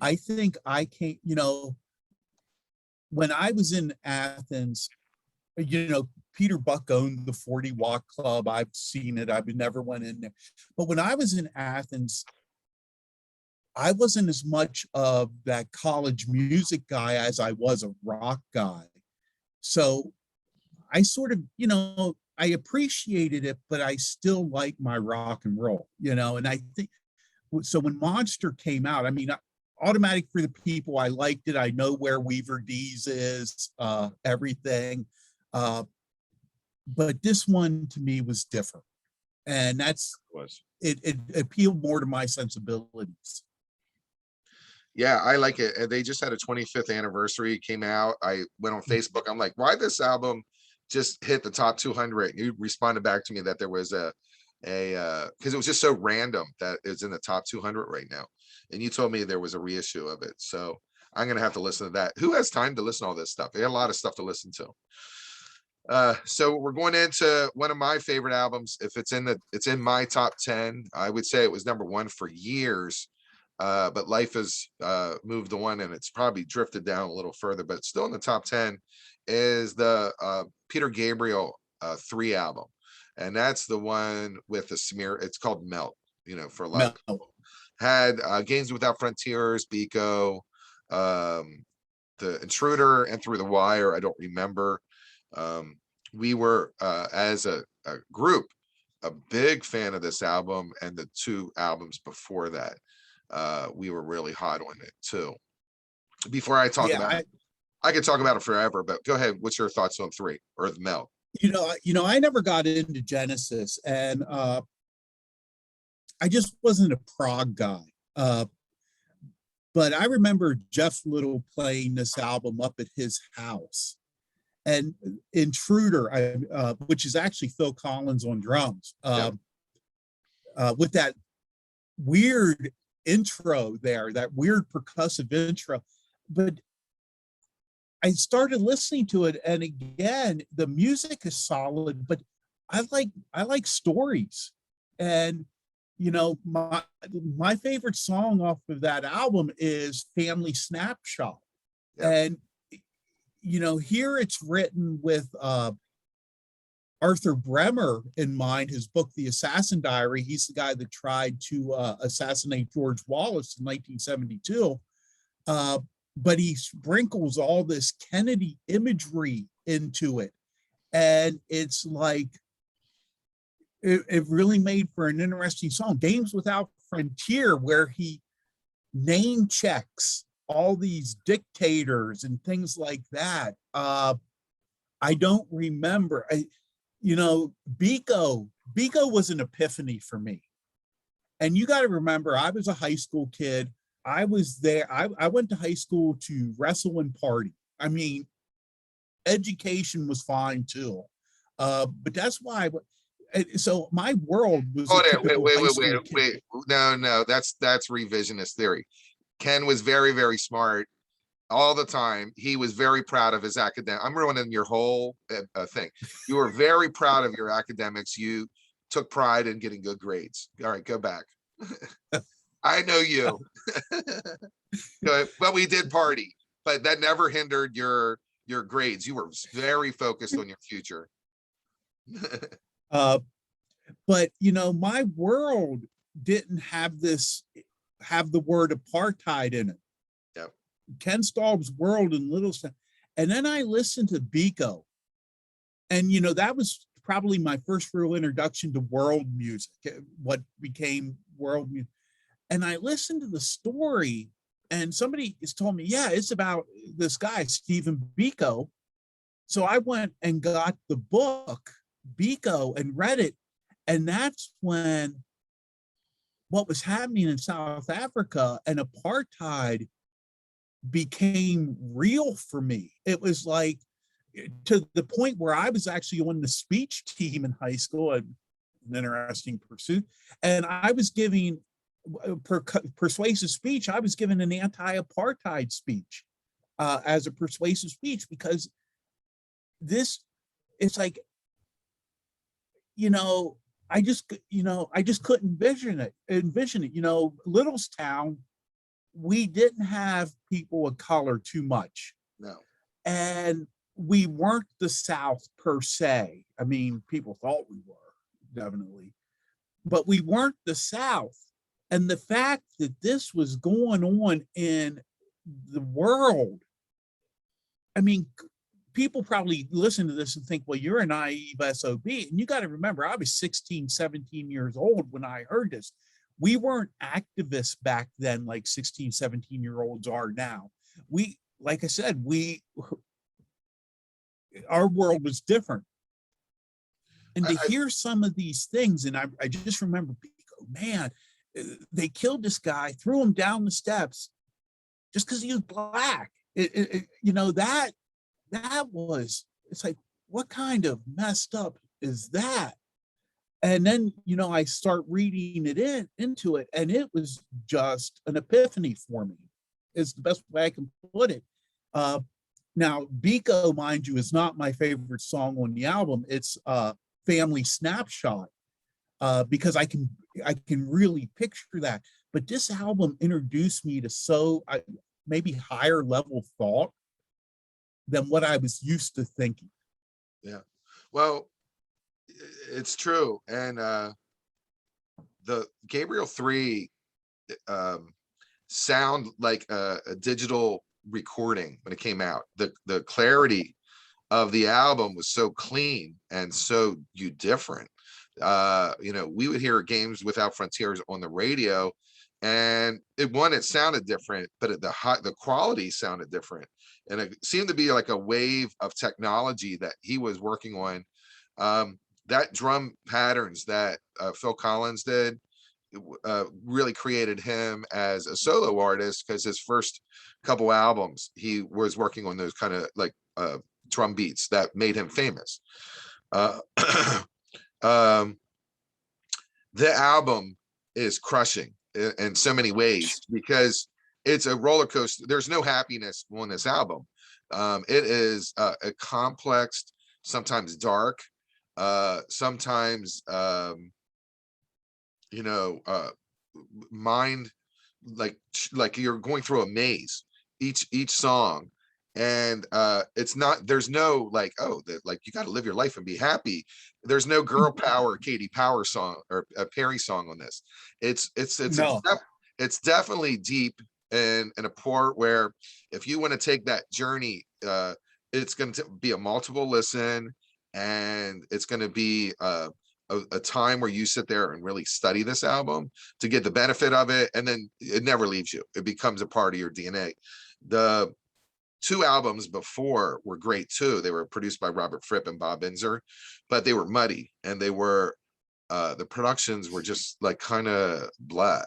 I think you know, when I was in Athens, you know, Peter Buck owned the 40 Watt Club. I've seen it. I've never went in there. But when I was in Athens, I wasn't as much of that college music guy as I was a rock guy. So I sort of, you know, I appreciated it, but I still like my rock and roll, you know, and I think, so when Monster came out, I mean, Automatic for the People, I liked it. I know where Weaver D's is, everything. But this one to me was different. And it appealed more to my sensibilities. Yeah, I like it. And they just had a 25th anniversary, came out. I went on Facebook. I'm like, why this album just hit the top 200? And you responded back to me that there was because it was just so random that it's in the top 200 right now. And you told me there was a reissue of it. So I'm going to have to listen to that. Who has time to listen to all this stuff? They had a lot of stuff to listen to. So we're going into one of my favorite albums. If it's in my top 10, I would say it was number 1 for years. But life has moved on and it's probably drifted down a little further, but it's still in the top 10, is the Peter Gabriel 3 album. And that's the one with the smear. It's called Melt, you know, for a lot of people. Had Games Without Frontiers, Biko, The Intruder, and Through the Wire. I don't remember. We were, as a group, a big fan of this album and the 2 albums before that. We were really hot on it too. Before I talk about it, I could talk about it forever, but go ahead. What's your thoughts on 3 or the Melt? You know, I never got into Genesis, and I just wasn't a prog guy. But I remember Jeff Little playing this album up at his house, and Intruder, which is actually Phil Collins on drums, with that weird intro there, that weird percussive intro. But I started listening to it, and again, the music is solid, but I like stories. And you know, my favorite song off of that album is Family Snapshot. Yeah. And you know, here it's written with Arthur Bremer in mind, his book, The Assassin Diary. He's the guy that tried to assassinate George Wallace in 1972. But he sprinkles all this Kennedy imagery into it. And it's like, it really made for an interesting song. Games Without Frontier, where he name checks all these dictators and things like that. I don't remember. You know, Biko was an epiphany for me. And you got to remember, I was a high school kid. I was there. I went to high school to wrestle and party. I mean, education was fine too. But that's why. So my world was Hold a it. typical high school kid. Wait. No, that's revisionist theory. Ken was very, very smart all the time. He was very proud of his academic. I'm ruining your whole thing. You were very proud of your academics. You took pride in getting good grades. All right, go back. I know you. But we did party, but that never hindered your grades. You were very focused on your future. But you know, my world didn't have the word apartheid in it. Yep. Kenn Staub's world in Littlestown. And then I listened to Biko. And you know, that was probably my first real introduction to world music, what became world music. And I listened to the story, and somebody has told me, yeah, it's about this guy, Stephen Biko. So I went and got the book, Biko, and read it. And that's when what was happening in South Africa and apartheid became real for me. It was like, to the point where I was actually on the speech team in high school, an interesting pursuit. And I was giving persuasive speech. I was given an anti-apartheid speech as a persuasive speech, because it's like, you know, I just couldn't envision it. You know, Littlestown, we didn't have people of color too much. No. And we weren't the South per se. I mean, people thought we were, definitely, but we weren't the South. And the fact that this was going on in the world, I mean, people probably listen to this and think, well, you're a naive SOB. And you got to remember, I was 16, 17 years old when I heard this. We weren't activists back then like 16, 17-year-olds are now. Like I said, our world was different. And to hear some of these things, and I just remember, man, they killed this guy, threw him down the steps just because he was black. You know, that was, it's like, what kind of messed up is that? And then, you know, I start reading it into it, and it was just an epiphany for me, is the best way I can put it. Now, Biko, mind you, is not my favorite song on the album. It's Family Snapshot, because I can really picture that. But this album introduced me to maybe higher level thought than what I was used to thinking. Yeah, well, it's true. And the Gabriel 3 sound like a digital recording when it came out. The clarity of the album was so clean and so different. You know, we would hear Games Without Frontiers on the radio, and it sounded different, but the quality sounded different, and it seemed to be like a wave of technology that he was working on. That drum patterns that Phil Collins did really created him as a solo artist, because his first couple albums he was working on those kind of like drum beats that made him famous. The album is crushing. in so many ways, because it's a roller coaster. There's no happiness on this album. It is a complex, sometimes dark, sometimes mind, like you're going through a maze each song. And it's not, there's no like, oh, that like you got to live your life and be happy. There's no girl power Katie Power song or a Perry song on this. No. It's definitely deep, and in a part where if you want to take that journey, it's going to be a multiple listen, and it's going to be a time where you sit there and really study this album to get the benefit of it, and then it never leaves you. It becomes a part of your DNA. The two albums before were great too. They were produced by Robert Fripp and Bob Inzer, but they were muddy, and they were the productions were just like kind of blah.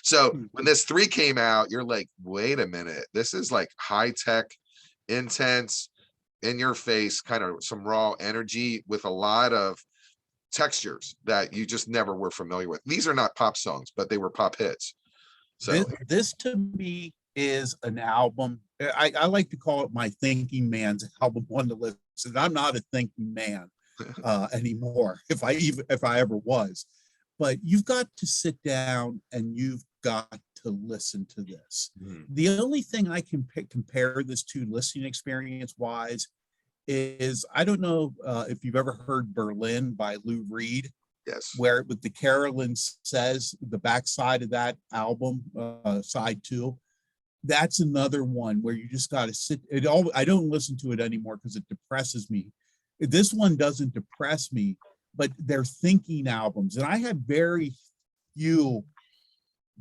So when this 3 came out, you're like, wait a minute, this is like high tech, intense, in your face, kind of some raw energy with a lot of textures that you just never were familiar with. These are not pop songs, but they were pop hits. So this to me is an album. I like to call it my thinking man's album on the list. I'm not a thinking man anymore, if I ever was. But you've got to sit down and you've got to listen to this. The only thing I can compare this to listening experience wise is, I don't know if you've ever heard Berlin by Lou Reed. Yes. Where with the Carolyn Says, the backside of that album, side 2, that's another one where you just got to sit. I don't listen to it anymore because it depresses me. This one doesn't depress me, but they're thinking albums, and I have very few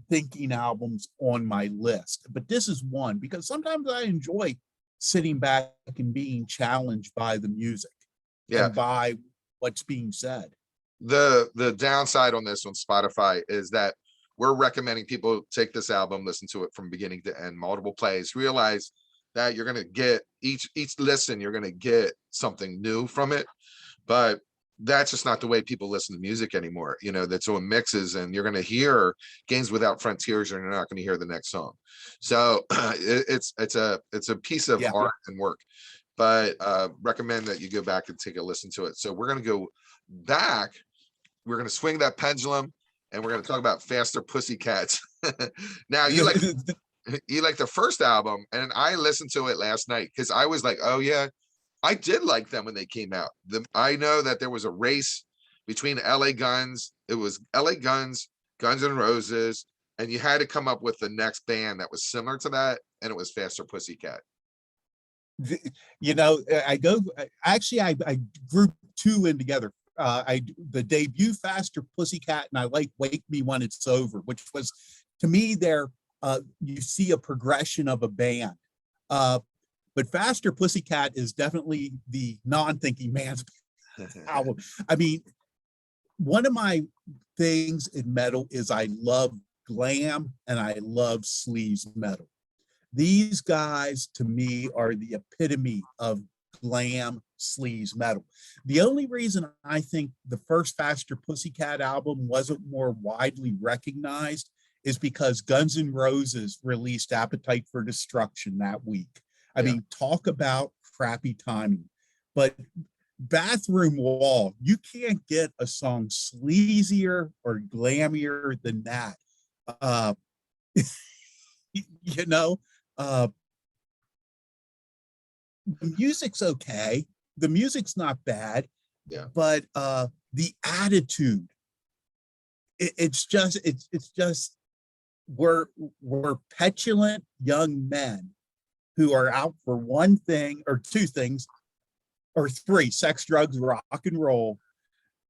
thinking albums on my list, but this is one, because sometimes I enjoy sitting back and being challenged by the music, and by what's being said. The downside on this on Spotify is that we're recommending people take this album, listen to it from beginning to end, multiple plays, realize that you're going to get each listen, you're going to get something new from it. But that's just not the way people listen to music anymore. That's on mixes, and you're going to hear Games Without Frontiers, and you're not going to hear the next song. So it's a piece of art and work, but recommend that you go back and take a listen to it. So we're going to go back. We're going to swing that pendulum, and we're going to talk about Faster Pussycats. Now, you like the first album, and I listened to it last night because I was like, oh yeah, I did like them when they came out. I know that there was a race between LA Guns. It was LA Guns, Guns N' Roses, and you had to come up with the next band that was similar to that, and it was Faster Pussycat. I grouped 2 in together. The debut Faster Pussycat, and I like Wake Me When It's Over, which was, to me, there you see a progression of a band. But Faster Pussycat is definitely the non-thinking man's album. I mean, one of my things in metal is I love glam and I love sleaze metal. These guys, to me, are the epitome of glam sleaze metal. The only reason I think the first Faster Pussycat album wasn't more widely recognized is because Guns N' Roses released Appetite for Destruction that week. I mean, talk about crappy timing. But Bathroom Wall, you can't get a song sleazier or glammier than that. The music's okay. The music's not bad. But the attitude, it's just we're petulant young men who are out for one thing or two things or 3: sex, drugs, rock and roll.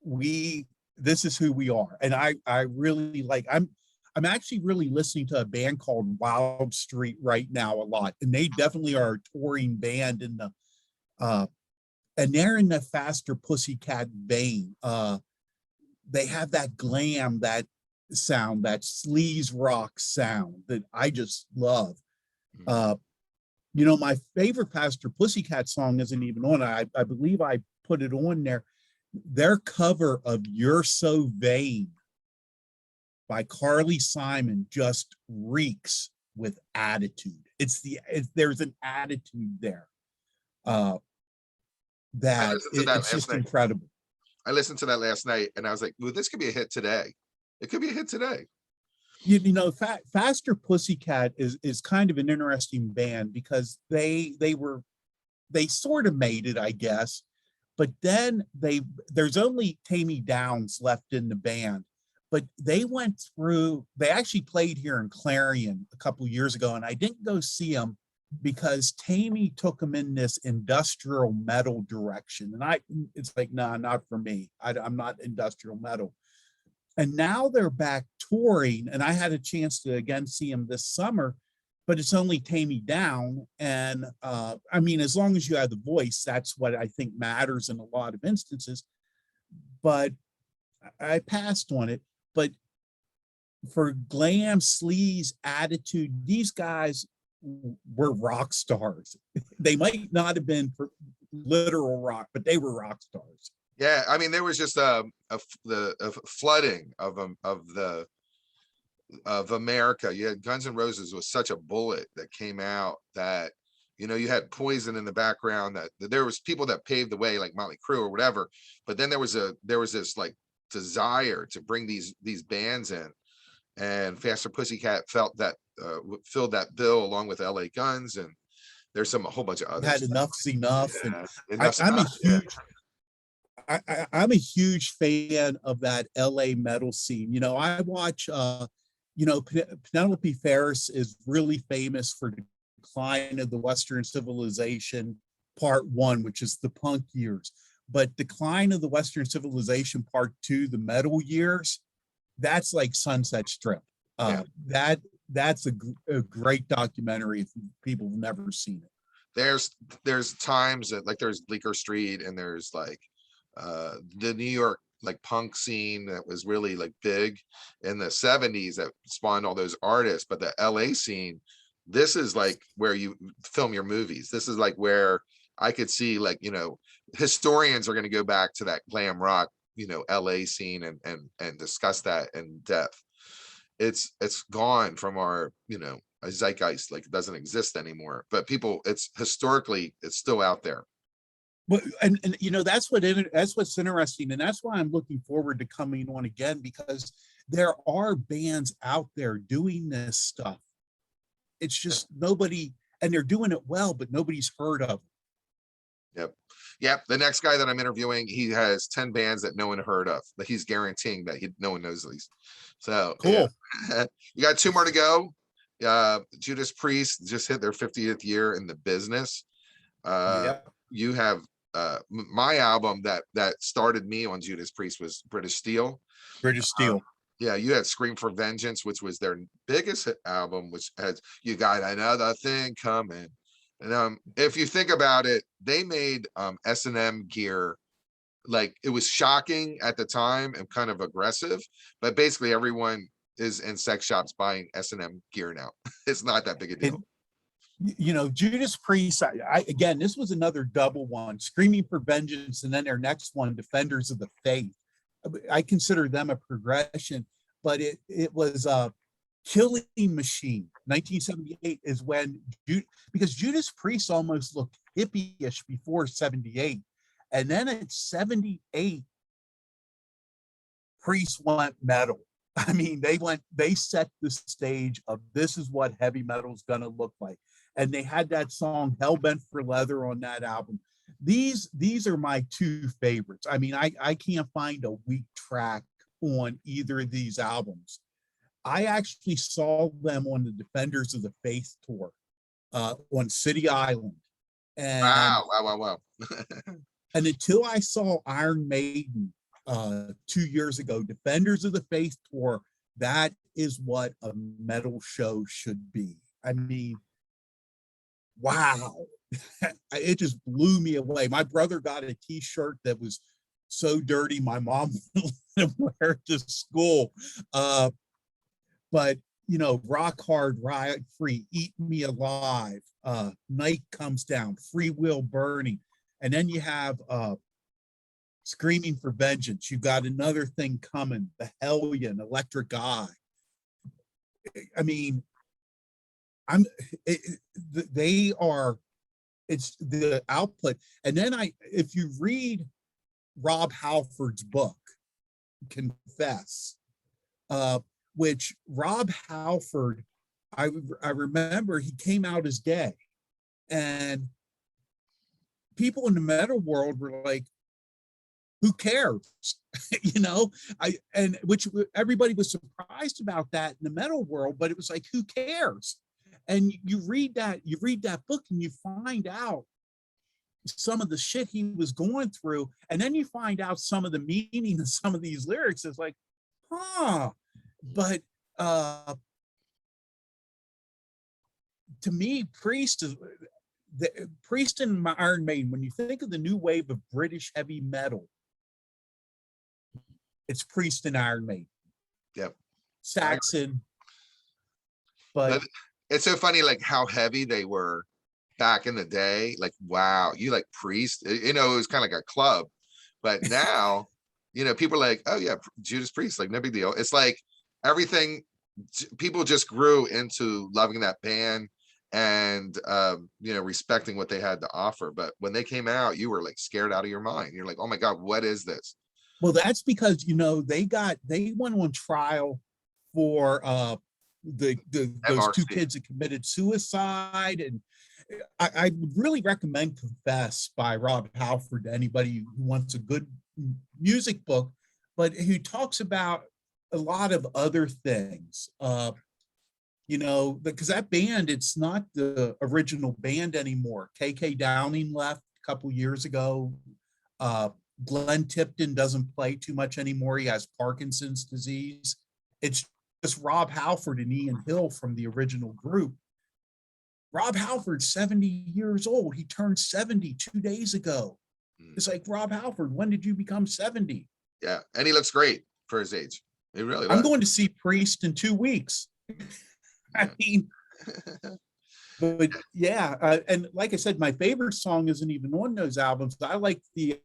This is who we are. And I really like, I'm actually really listening to a band called Wild Street right now a lot. And they definitely are a touring band in the and they're in the Faster Pussycat vein. They have that glam, that sound, that sleaze rock sound that I just love. My favorite Faster Pussycat song isn't even on. I believe I put it on there. Their cover of You're So Vain by Carly Simon just reeks with attitude. There's an attitude there that it's just incredible. I listened to that last night and I was like, well, this could be a hit today. It could be a hit today. You know, Faster Pussycat is kind of an interesting band because they sort of made it, I guess, but then there's only Tammy Downs left in the band, but they actually played here in Clarion a couple of years ago, and I didn't go see them because Tammy took them in this industrial metal direction, and it's like, nah, not for me. I'm not industrial metal. And now they're back touring, and I had a chance to again see them this summer, but it's only Tammy Down. And I mean, as long as you have the voice, that's what I think matters in a lot of instances. But I passed on it. But for glam, sleaze, attitude, these guys were rock stars. They might not have been for literal rock, but they were rock stars. Yeah, I mean, there was just a flooding of America. You had Guns N' Roses was such a bullet that came out that, you know, you had Poison in the background, that there was people that paved the way like Motley Crue or whatever, but then there was this like desire to bring these bands in, and Faster Pussycat felt that filled that bill along with LA Guns, and there's a whole bunch of others. Had Enough's Enough. Yeah, and Enough's I'm Enough, a huge I'm a huge fan of that LA metal scene. You know, I watch, you know, Penelope Ferris is really famous for Decline of the Western Civilization Part 1, which is the punk years. But Decline of the Western Civilization Part 2, the metal years, that's like Sunset Strip. That's a great documentary if people have never seen it. There's times that like there's Bleecker Street, and there's like the New York like punk scene that was really like big in the 70s that spawned all those artists. But the LA scene, this is like where you film your movies. This is like where I could see, like, you know, historians are going to go back to that glam rock, you know, LA scene and discuss that in depth. It's gone from our, you know, a zeitgeist, like it doesn't exist anymore, but people, it's historically, it's still out there. But and you know, that's what's interesting, and that's why I'm looking forward to coming on again, because there are bands out there doing this stuff. It's just nobody, and they're doing it well, but nobody's heard of them. Yep. The next guy that I'm interviewing, he has 10 bands that no one heard of. That he's guaranteeing that no one knows these. So cool. Yeah. You got 2 more to go. Judas Priest just hit their 50th year in the business. You have my album that started me on Judas Priest was British Steel. Yeah, you had Scream for Vengeance, which was their biggest hit album, which has You Got Another Thing Coming. And if you think about it, they made S&M gear, like, it was shocking at the time and kind of aggressive, but basically everyone is in sex shops buying S&M gear now. It's not that big a deal. You know, Judas Priest, I again, this was another double one, Screaming for Vengeance, and then their next one, Defenders of the Faith. I consider them a progression, but it was Killing Machine. 1978 is when, because Judas Priest almost looked hippie-ish before 78. And then at 78, Priest went metal. I mean, they set the stage of this is what heavy metal is going to look like. And they had that song Hellbent for Leather on that album. These are my 2 favorites. I mean, I can't find a weak track on either of these albums. I actually saw them on the Defenders of the Faith tour on City Island. And wow. And until I saw Iron Maiden 2 years ago, Defenders of the Faith tour, that is what a metal show should be. I mean, wow. It just blew me away. My brother got a t-shirt that was so dirty my mom wouldn't let him wear it to school. But you know, Rock Hard, Riot Free, Eat Me Alive, Night Comes Down, Free Will Burning, and then you have Screaming for Vengeance. You got Another Thing Coming, The Hellion, Electric Eye. I mean, I'm, they are, it's the output. And then if you read Rob Halford's book, Confess, uh, which Rob Halford, I remember he came out as gay, and people in the metal world were like, who cares? You know, which everybody was surprised about that in the metal world, but it was like, who cares? And you read that book and you find out some of the shit he was going through, and then you find out some of the meaning of some of these lyrics. It's like, huh. But to me, Priest and Iron Maiden, when you think of the new wave of British heavy metal, it's Priest and Iron Maiden. Yep. Saxon. But it's so funny, like how heavy they were back in the day. Like, wow, you like Priest, you know, it was kind of like a club. But now, you know, people are like, oh yeah, Judas Priest, like no big deal. It's like everything, people just grew into loving that band and you know, respecting what they had to offer. But when they came out, you were like scared out of your mind. You're like, oh my God, what is this? Well, that's because, you know, they went on trial for those MRC. two kids that committed suicide. And I would really recommend Confess by Rob Halford to anybody who wants a good music book, but who talks about a lot of other things. You know, because that band, it's not the original band anymore. KK Downing left a couple years ago. Glenn Tipton doesn't play too much anymore. He has Parkinson's disease. It's just Rob Halford and Ian Hill from the original group. Rob Halford's 70 years old. He turned 70 2 days ago. It's like, Rob Halford, when did you become 70? Yeah, and he looks great for his age. He really was. I'm going to see Priest in 2 weeks. I mean, but yeah, and like I said, my favorite song isn't even on those albums. I like the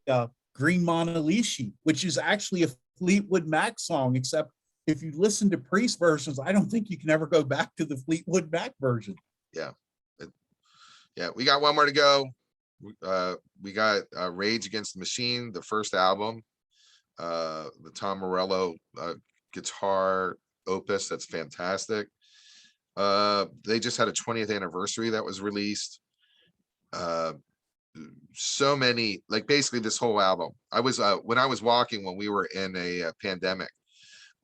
Green Monalishi, which is actually a Fleetwood Mac song, except if you listen to Priest versions, I don't think you can ever go back to the Fleetwood Mac version. Yeah. Yeah, we got one more to go. We got Rage Against the Machine, the first album, the Tom Morello guitar opus. That's fantastic. They just had a 20th anniversary that was released. So many, like basically this whole album. I was when I was walking, when we were in a pandemic,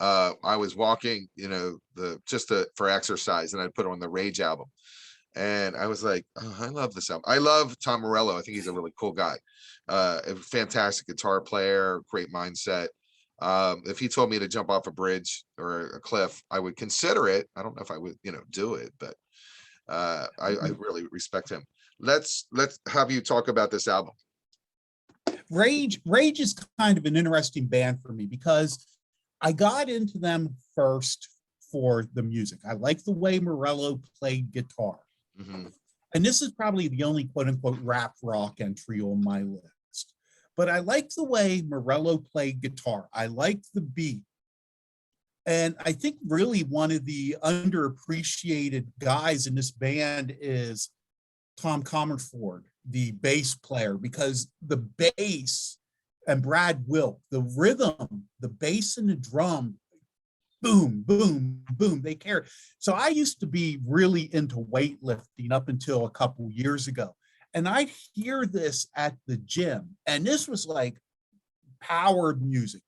I was walking, you know, for exercise, and I put on the Rage album, and I was like, oh, I love this album. I love Tom Morello. I think he's a really cool guy, a fantastic guitar player, great mindset. If he told me to jump off a bridge or a cliff, I would consider it. I don't know if I would, you know, do it, but I really respect him. Let's have you talk about this album. Rage is kind of an interesting band for me because I got into them first for the music. I like the way Morello played guitar. Mm-hmm. And this is probably the only quote unquote rap rock entry on my list. But I like the way Morello played guitar. I like the beat. And I think really one of the underappreciated guys in this band is Tom Comerford, the bass player, because the bass and Brad Wilk, the rhythm, the bass and the drum, boom, boom, boom, they carry. So I used to be really into weightlifting up until a couple years ago. And I'd hear this at the gym. And this was like power music.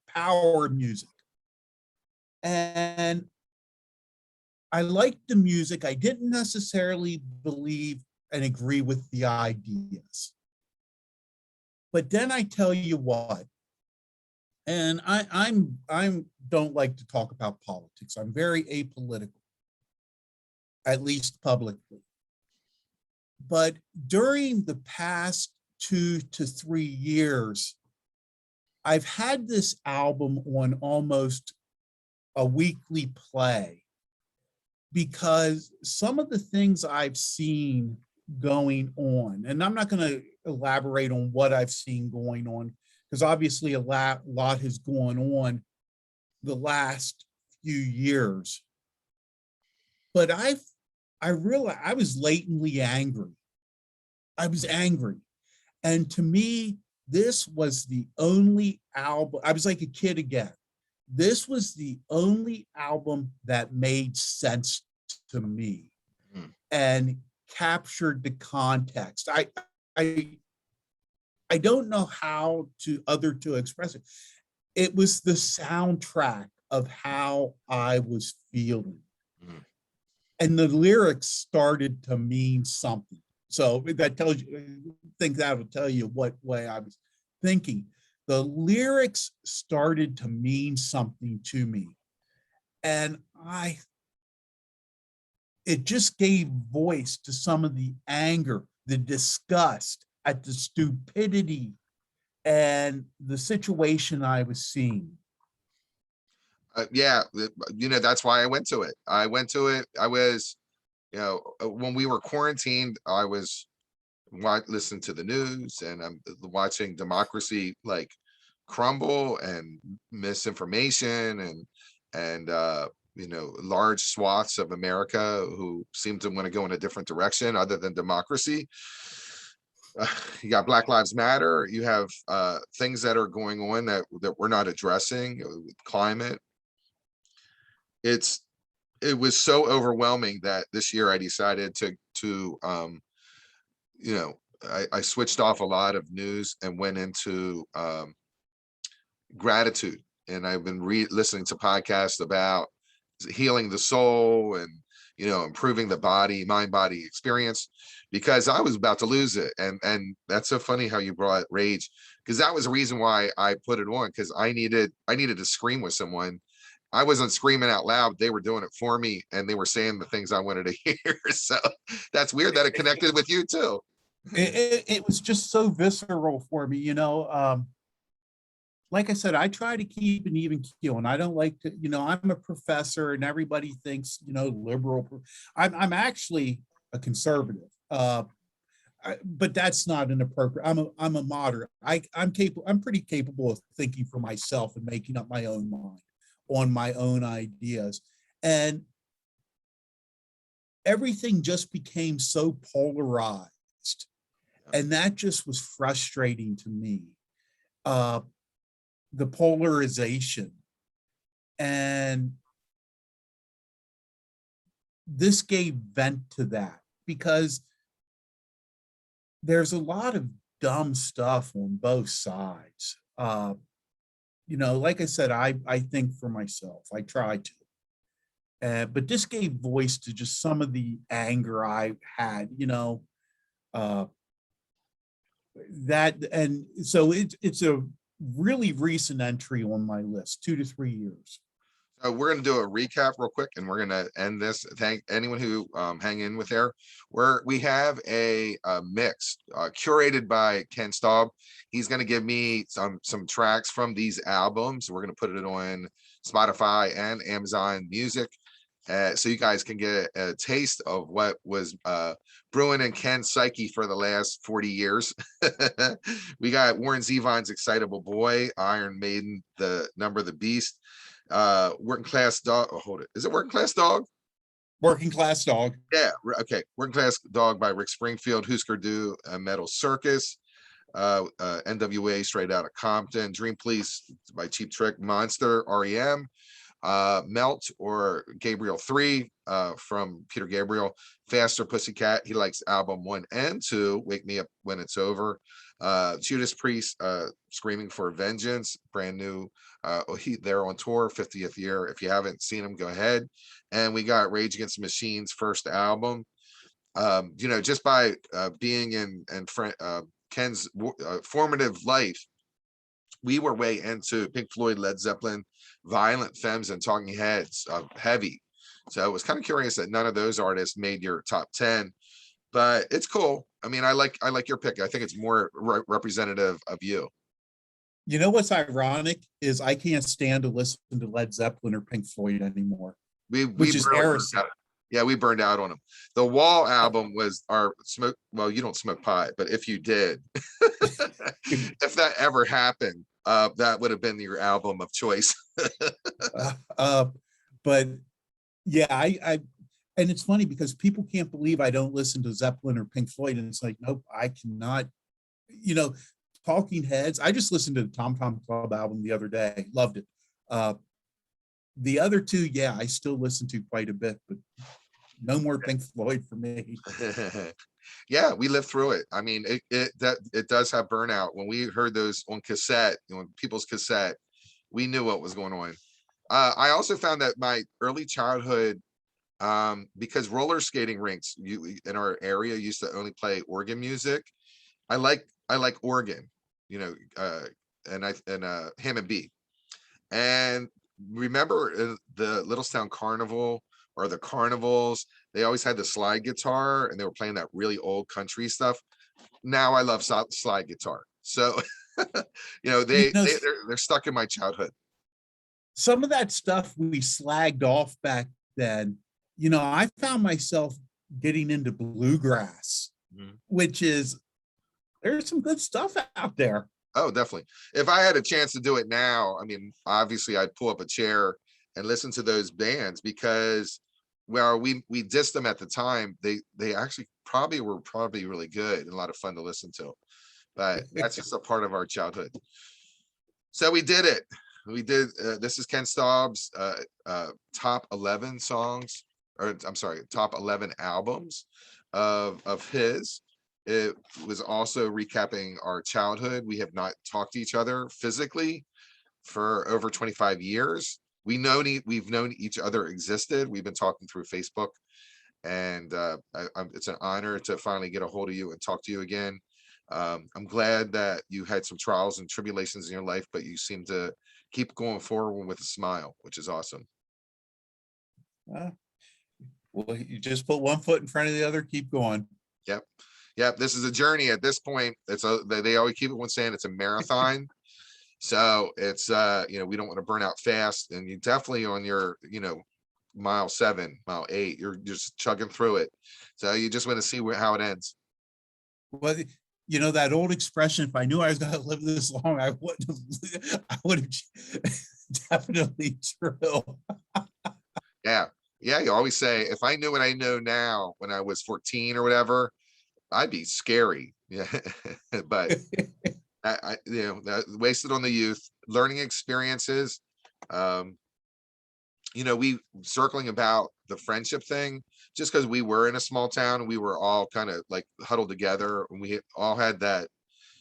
And I liked the music. I didn't necessarily believe and agree with the ideas. But then I tell you what, and I'm don't like to talk about politics. I'm very apolitical, at least publicly. But during the past 2 to 3 years, I've had this album on almost a weekly play because some of the things I've seen going on, and I'm not going to elaborate on what I've seen going on, because obviously a lot has gone on the last few years. but I realized I was latently angry. I was angry. And to me, this was the only album. I was like a kid again. This was the only album that made sense to me and captured the context. I I don't know how to express it. It was the soundtrack of how I was feeling. Mm. And the lyrics started to mean something. So that tells you, I think that will tell you what way I was thinking. The lyrics started to mean something to me. And it just gave voice to some of the anger, the disgust at the stupidity and the situation I was seeing. Yeah, that's why I went to it. I was, when we were quarantined, I was listening to the news, and I'm watching democracy like crumble, and misinformation, and large swaths of America who seem to want to go in a different direction other than democracy. You got Black Lives Matter. You have things that are going on that we're not addressing, with climate. It was so overwhelming that this year I decided to I switched off a lot of news and went into gratitude. And I've been listening to podcasts about healing the soul, and improving the mind body experience, because I was about to lose it. And that's so funny how you brought Rage, because that was the reason why I put it on, because I needed to scream with someone. I wasn't screaming out loud. They were doing it for me, and they were saying the things I wanted to hear. So that's weird that it connected with you too. It was just so visceral for me, like I said, I try to keep an even keel, and I don't like to, I'm a professor, and everybody thinks, liberal. I'm actually a conservative, but that's not an appropriate. I'm a moderate. I'm capable. I'm pretty capable of thinking for myself and making up my own mind on my own ideas, and everything just became so polarized, and that just was frustrating to me. The polarization, and this gave vent to that, because there's a lot of dumb stuff on both sides. Like I said, I think for myself. I try to, but this gave voice to just some of the anger I had. That, and so it's a really recent entry on my list, 2 to 3 years. We're going to do a recap real quick, and we're going to end this. Thank anyone who hang in with there. We have a mix curated by Kenn Staub. He's going to give me some tracks from these albums. We're going to put it on Spotify and Amazon Music, so you guys can get a taste of what was brewing in Kenn's psyche for the last 40 years. We got Warren Zevon's Excitable Boy, Iron Maiden, The Number of the Beast, Working Class Dog. Oh, hold it. Is it Working Class Dog? Working Class Dog. Yeah. Okay. Working Class Dog by Rick Springfield, Husker Do, Metal Circus, NWA Straight Outta Compton, Dream Police by Cheap Trick, Monster, REM, Melt or Gabriel 3 from Peter Gabriel, Faster, Pussycat. He likes album 1 and 2, Wake Me Up When It's Over. Judas Priest, Screaming for Vengeance, brand new. They're on tour, 50th year. If you haven't seen them, go ahead. And we got Rage Against the Machine's first album. Just by being in Kenn's formative life, we were way into Pink Floyd, Led Zeppelin, Violent Femmes, and Talking Heads, heavy. So I was kind of curious that none of those artists made your top 10, but it's cool. I mean, I like your pick. I think it's more representative of you. You know what's ironic is I can't stand to listen to Led Zeppelin or Pink Floyd anymore, which is heresy. Yeah, we burned out on them. The Wall album was our smoke. Well, you don't smoke pot, but if you did, if that ever happened, that would have been your album of choice. But yeah, and it's funny because people can't believe I don't listen to Zeppelin or Pink Floyd, and it's like, nope, I cannot. You know, Talking Heads. I just listened to the Tom Tom Club album the other day, loved it. The other two, yeah, I still listen to quite a bit, but no more Pink Floyd for me. Yeah, we lived through it. I mean, it does have burnout. When we heard those on cassette, people's cassette, we knew what was going on. I also found that my early childhood, because roller skating rinks in our area used to only play organ music. I like organ, and Hammond B. And remember the Littlestown Carnival or the carnivals, they always had the slide guitar and they were playing that really old country stuff. Now I love slide guitar. So, they're stuck in my childhood. Some of that stuff we slagged off back then, I found myself getting into bluegrass, which is, there's some good stuff out there. Oh, definitely. If I had a chance to do it now, I mean, obviously I'd pull up a chair and listen to those bands because, well, we dissed them at the time. They actually were really good and a lot of fun to listen to, but that's just a part of our childhood. So we did it. We did. This is Kenn Staub's top 11 songs, or I'm sorry, top 11 albums of his. It was also recapping our childhood. We have not talked to each other physically for over 25 years. We've known each other existed. We've been talking through Facebook, and it's an honor to finally get a hold of you and talk to you again. I'm glad that you had some trials and tribulations in your life, but you seem to keep going forward with a smile, which is awesome. Well, you just put one foot in front of the other, keep going. Yep. This is a journey at this point. They always keep it saying it's a marathon. So it's, we don't want to burn out fast, and you definitely on your, mile 7, mile 8, you're just chugging through it. So you just want to see how it ends. Well, that old expression, if I knew I was going to live this long, I would have definitely true. Yeah. You always say, if I knew what I know now when I was 14 or whatever, I'd be scary. Yeah. But I wasted on the youth, learning experiences. We circling about the friendship thing, just because we were in a small town, we were all kind of like huddled together, and we all had that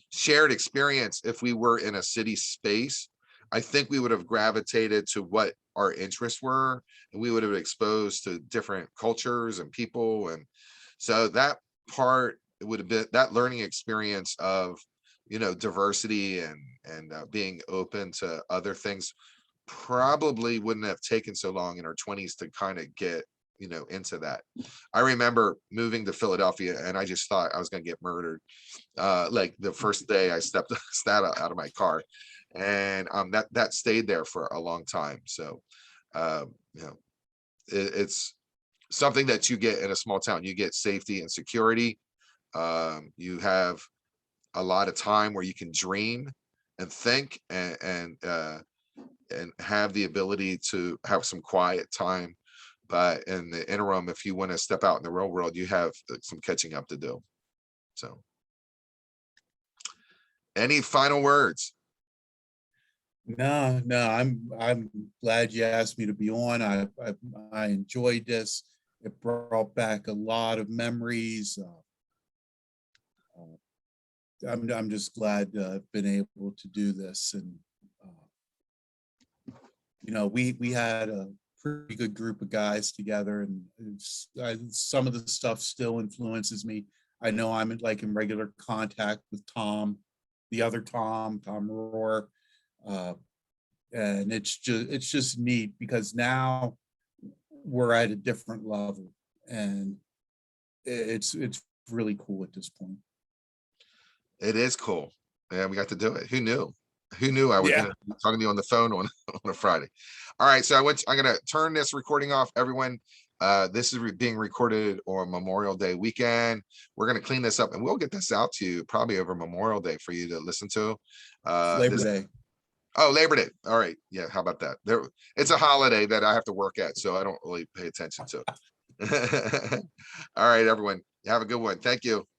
shared experience. If we were in a city space, I think we would have gravitated to what our interests were, and we would have been exposed to different cultures and people. And so that part, it would have been that learning experience of, diversity and being open to other things, probably wouldn't have taken so long in our 20s to kind of get, into that. I remember moving to Philadelphia and I just thought I was going to get murdered. Like the first day I stepped out of my car, and that stayed there for a long time. So, it's something that you get in a small town. You get safety and security. You have a lot of time where you can dream and think and have the ability to have some quiet time. But in the interim, if you want to step out in the real world, you have some catching up to do. So, any final words? No, I'm glad you asked me to be on. I enjoyed this. It brought back a lot of memories. I'm just glad I've been able to do this, and we had a pretty good group of guys together, and some of the stuff still influences me. I know I'm in regular contact with Tom, the other Tom Rohr, and it's just neat because now we're at a different level, and it's really cool at this point. It is cool. Yeah, we got to do it. Who knew? I was talking to you on the phone on a Friday. All right, so I'm gonna turn this recording off, everyone. This is being recorded on Memorial Day weekend. We're gonna clean this up and we'll get this out to you probably over Memorial Day for you to listen to. Labor Day. Oh, Labor Day. All right. Yeah, how about that? It's a holiday that I have to work at, so I don't really pay attention to. All right, everyone. Have a good one. Thank you.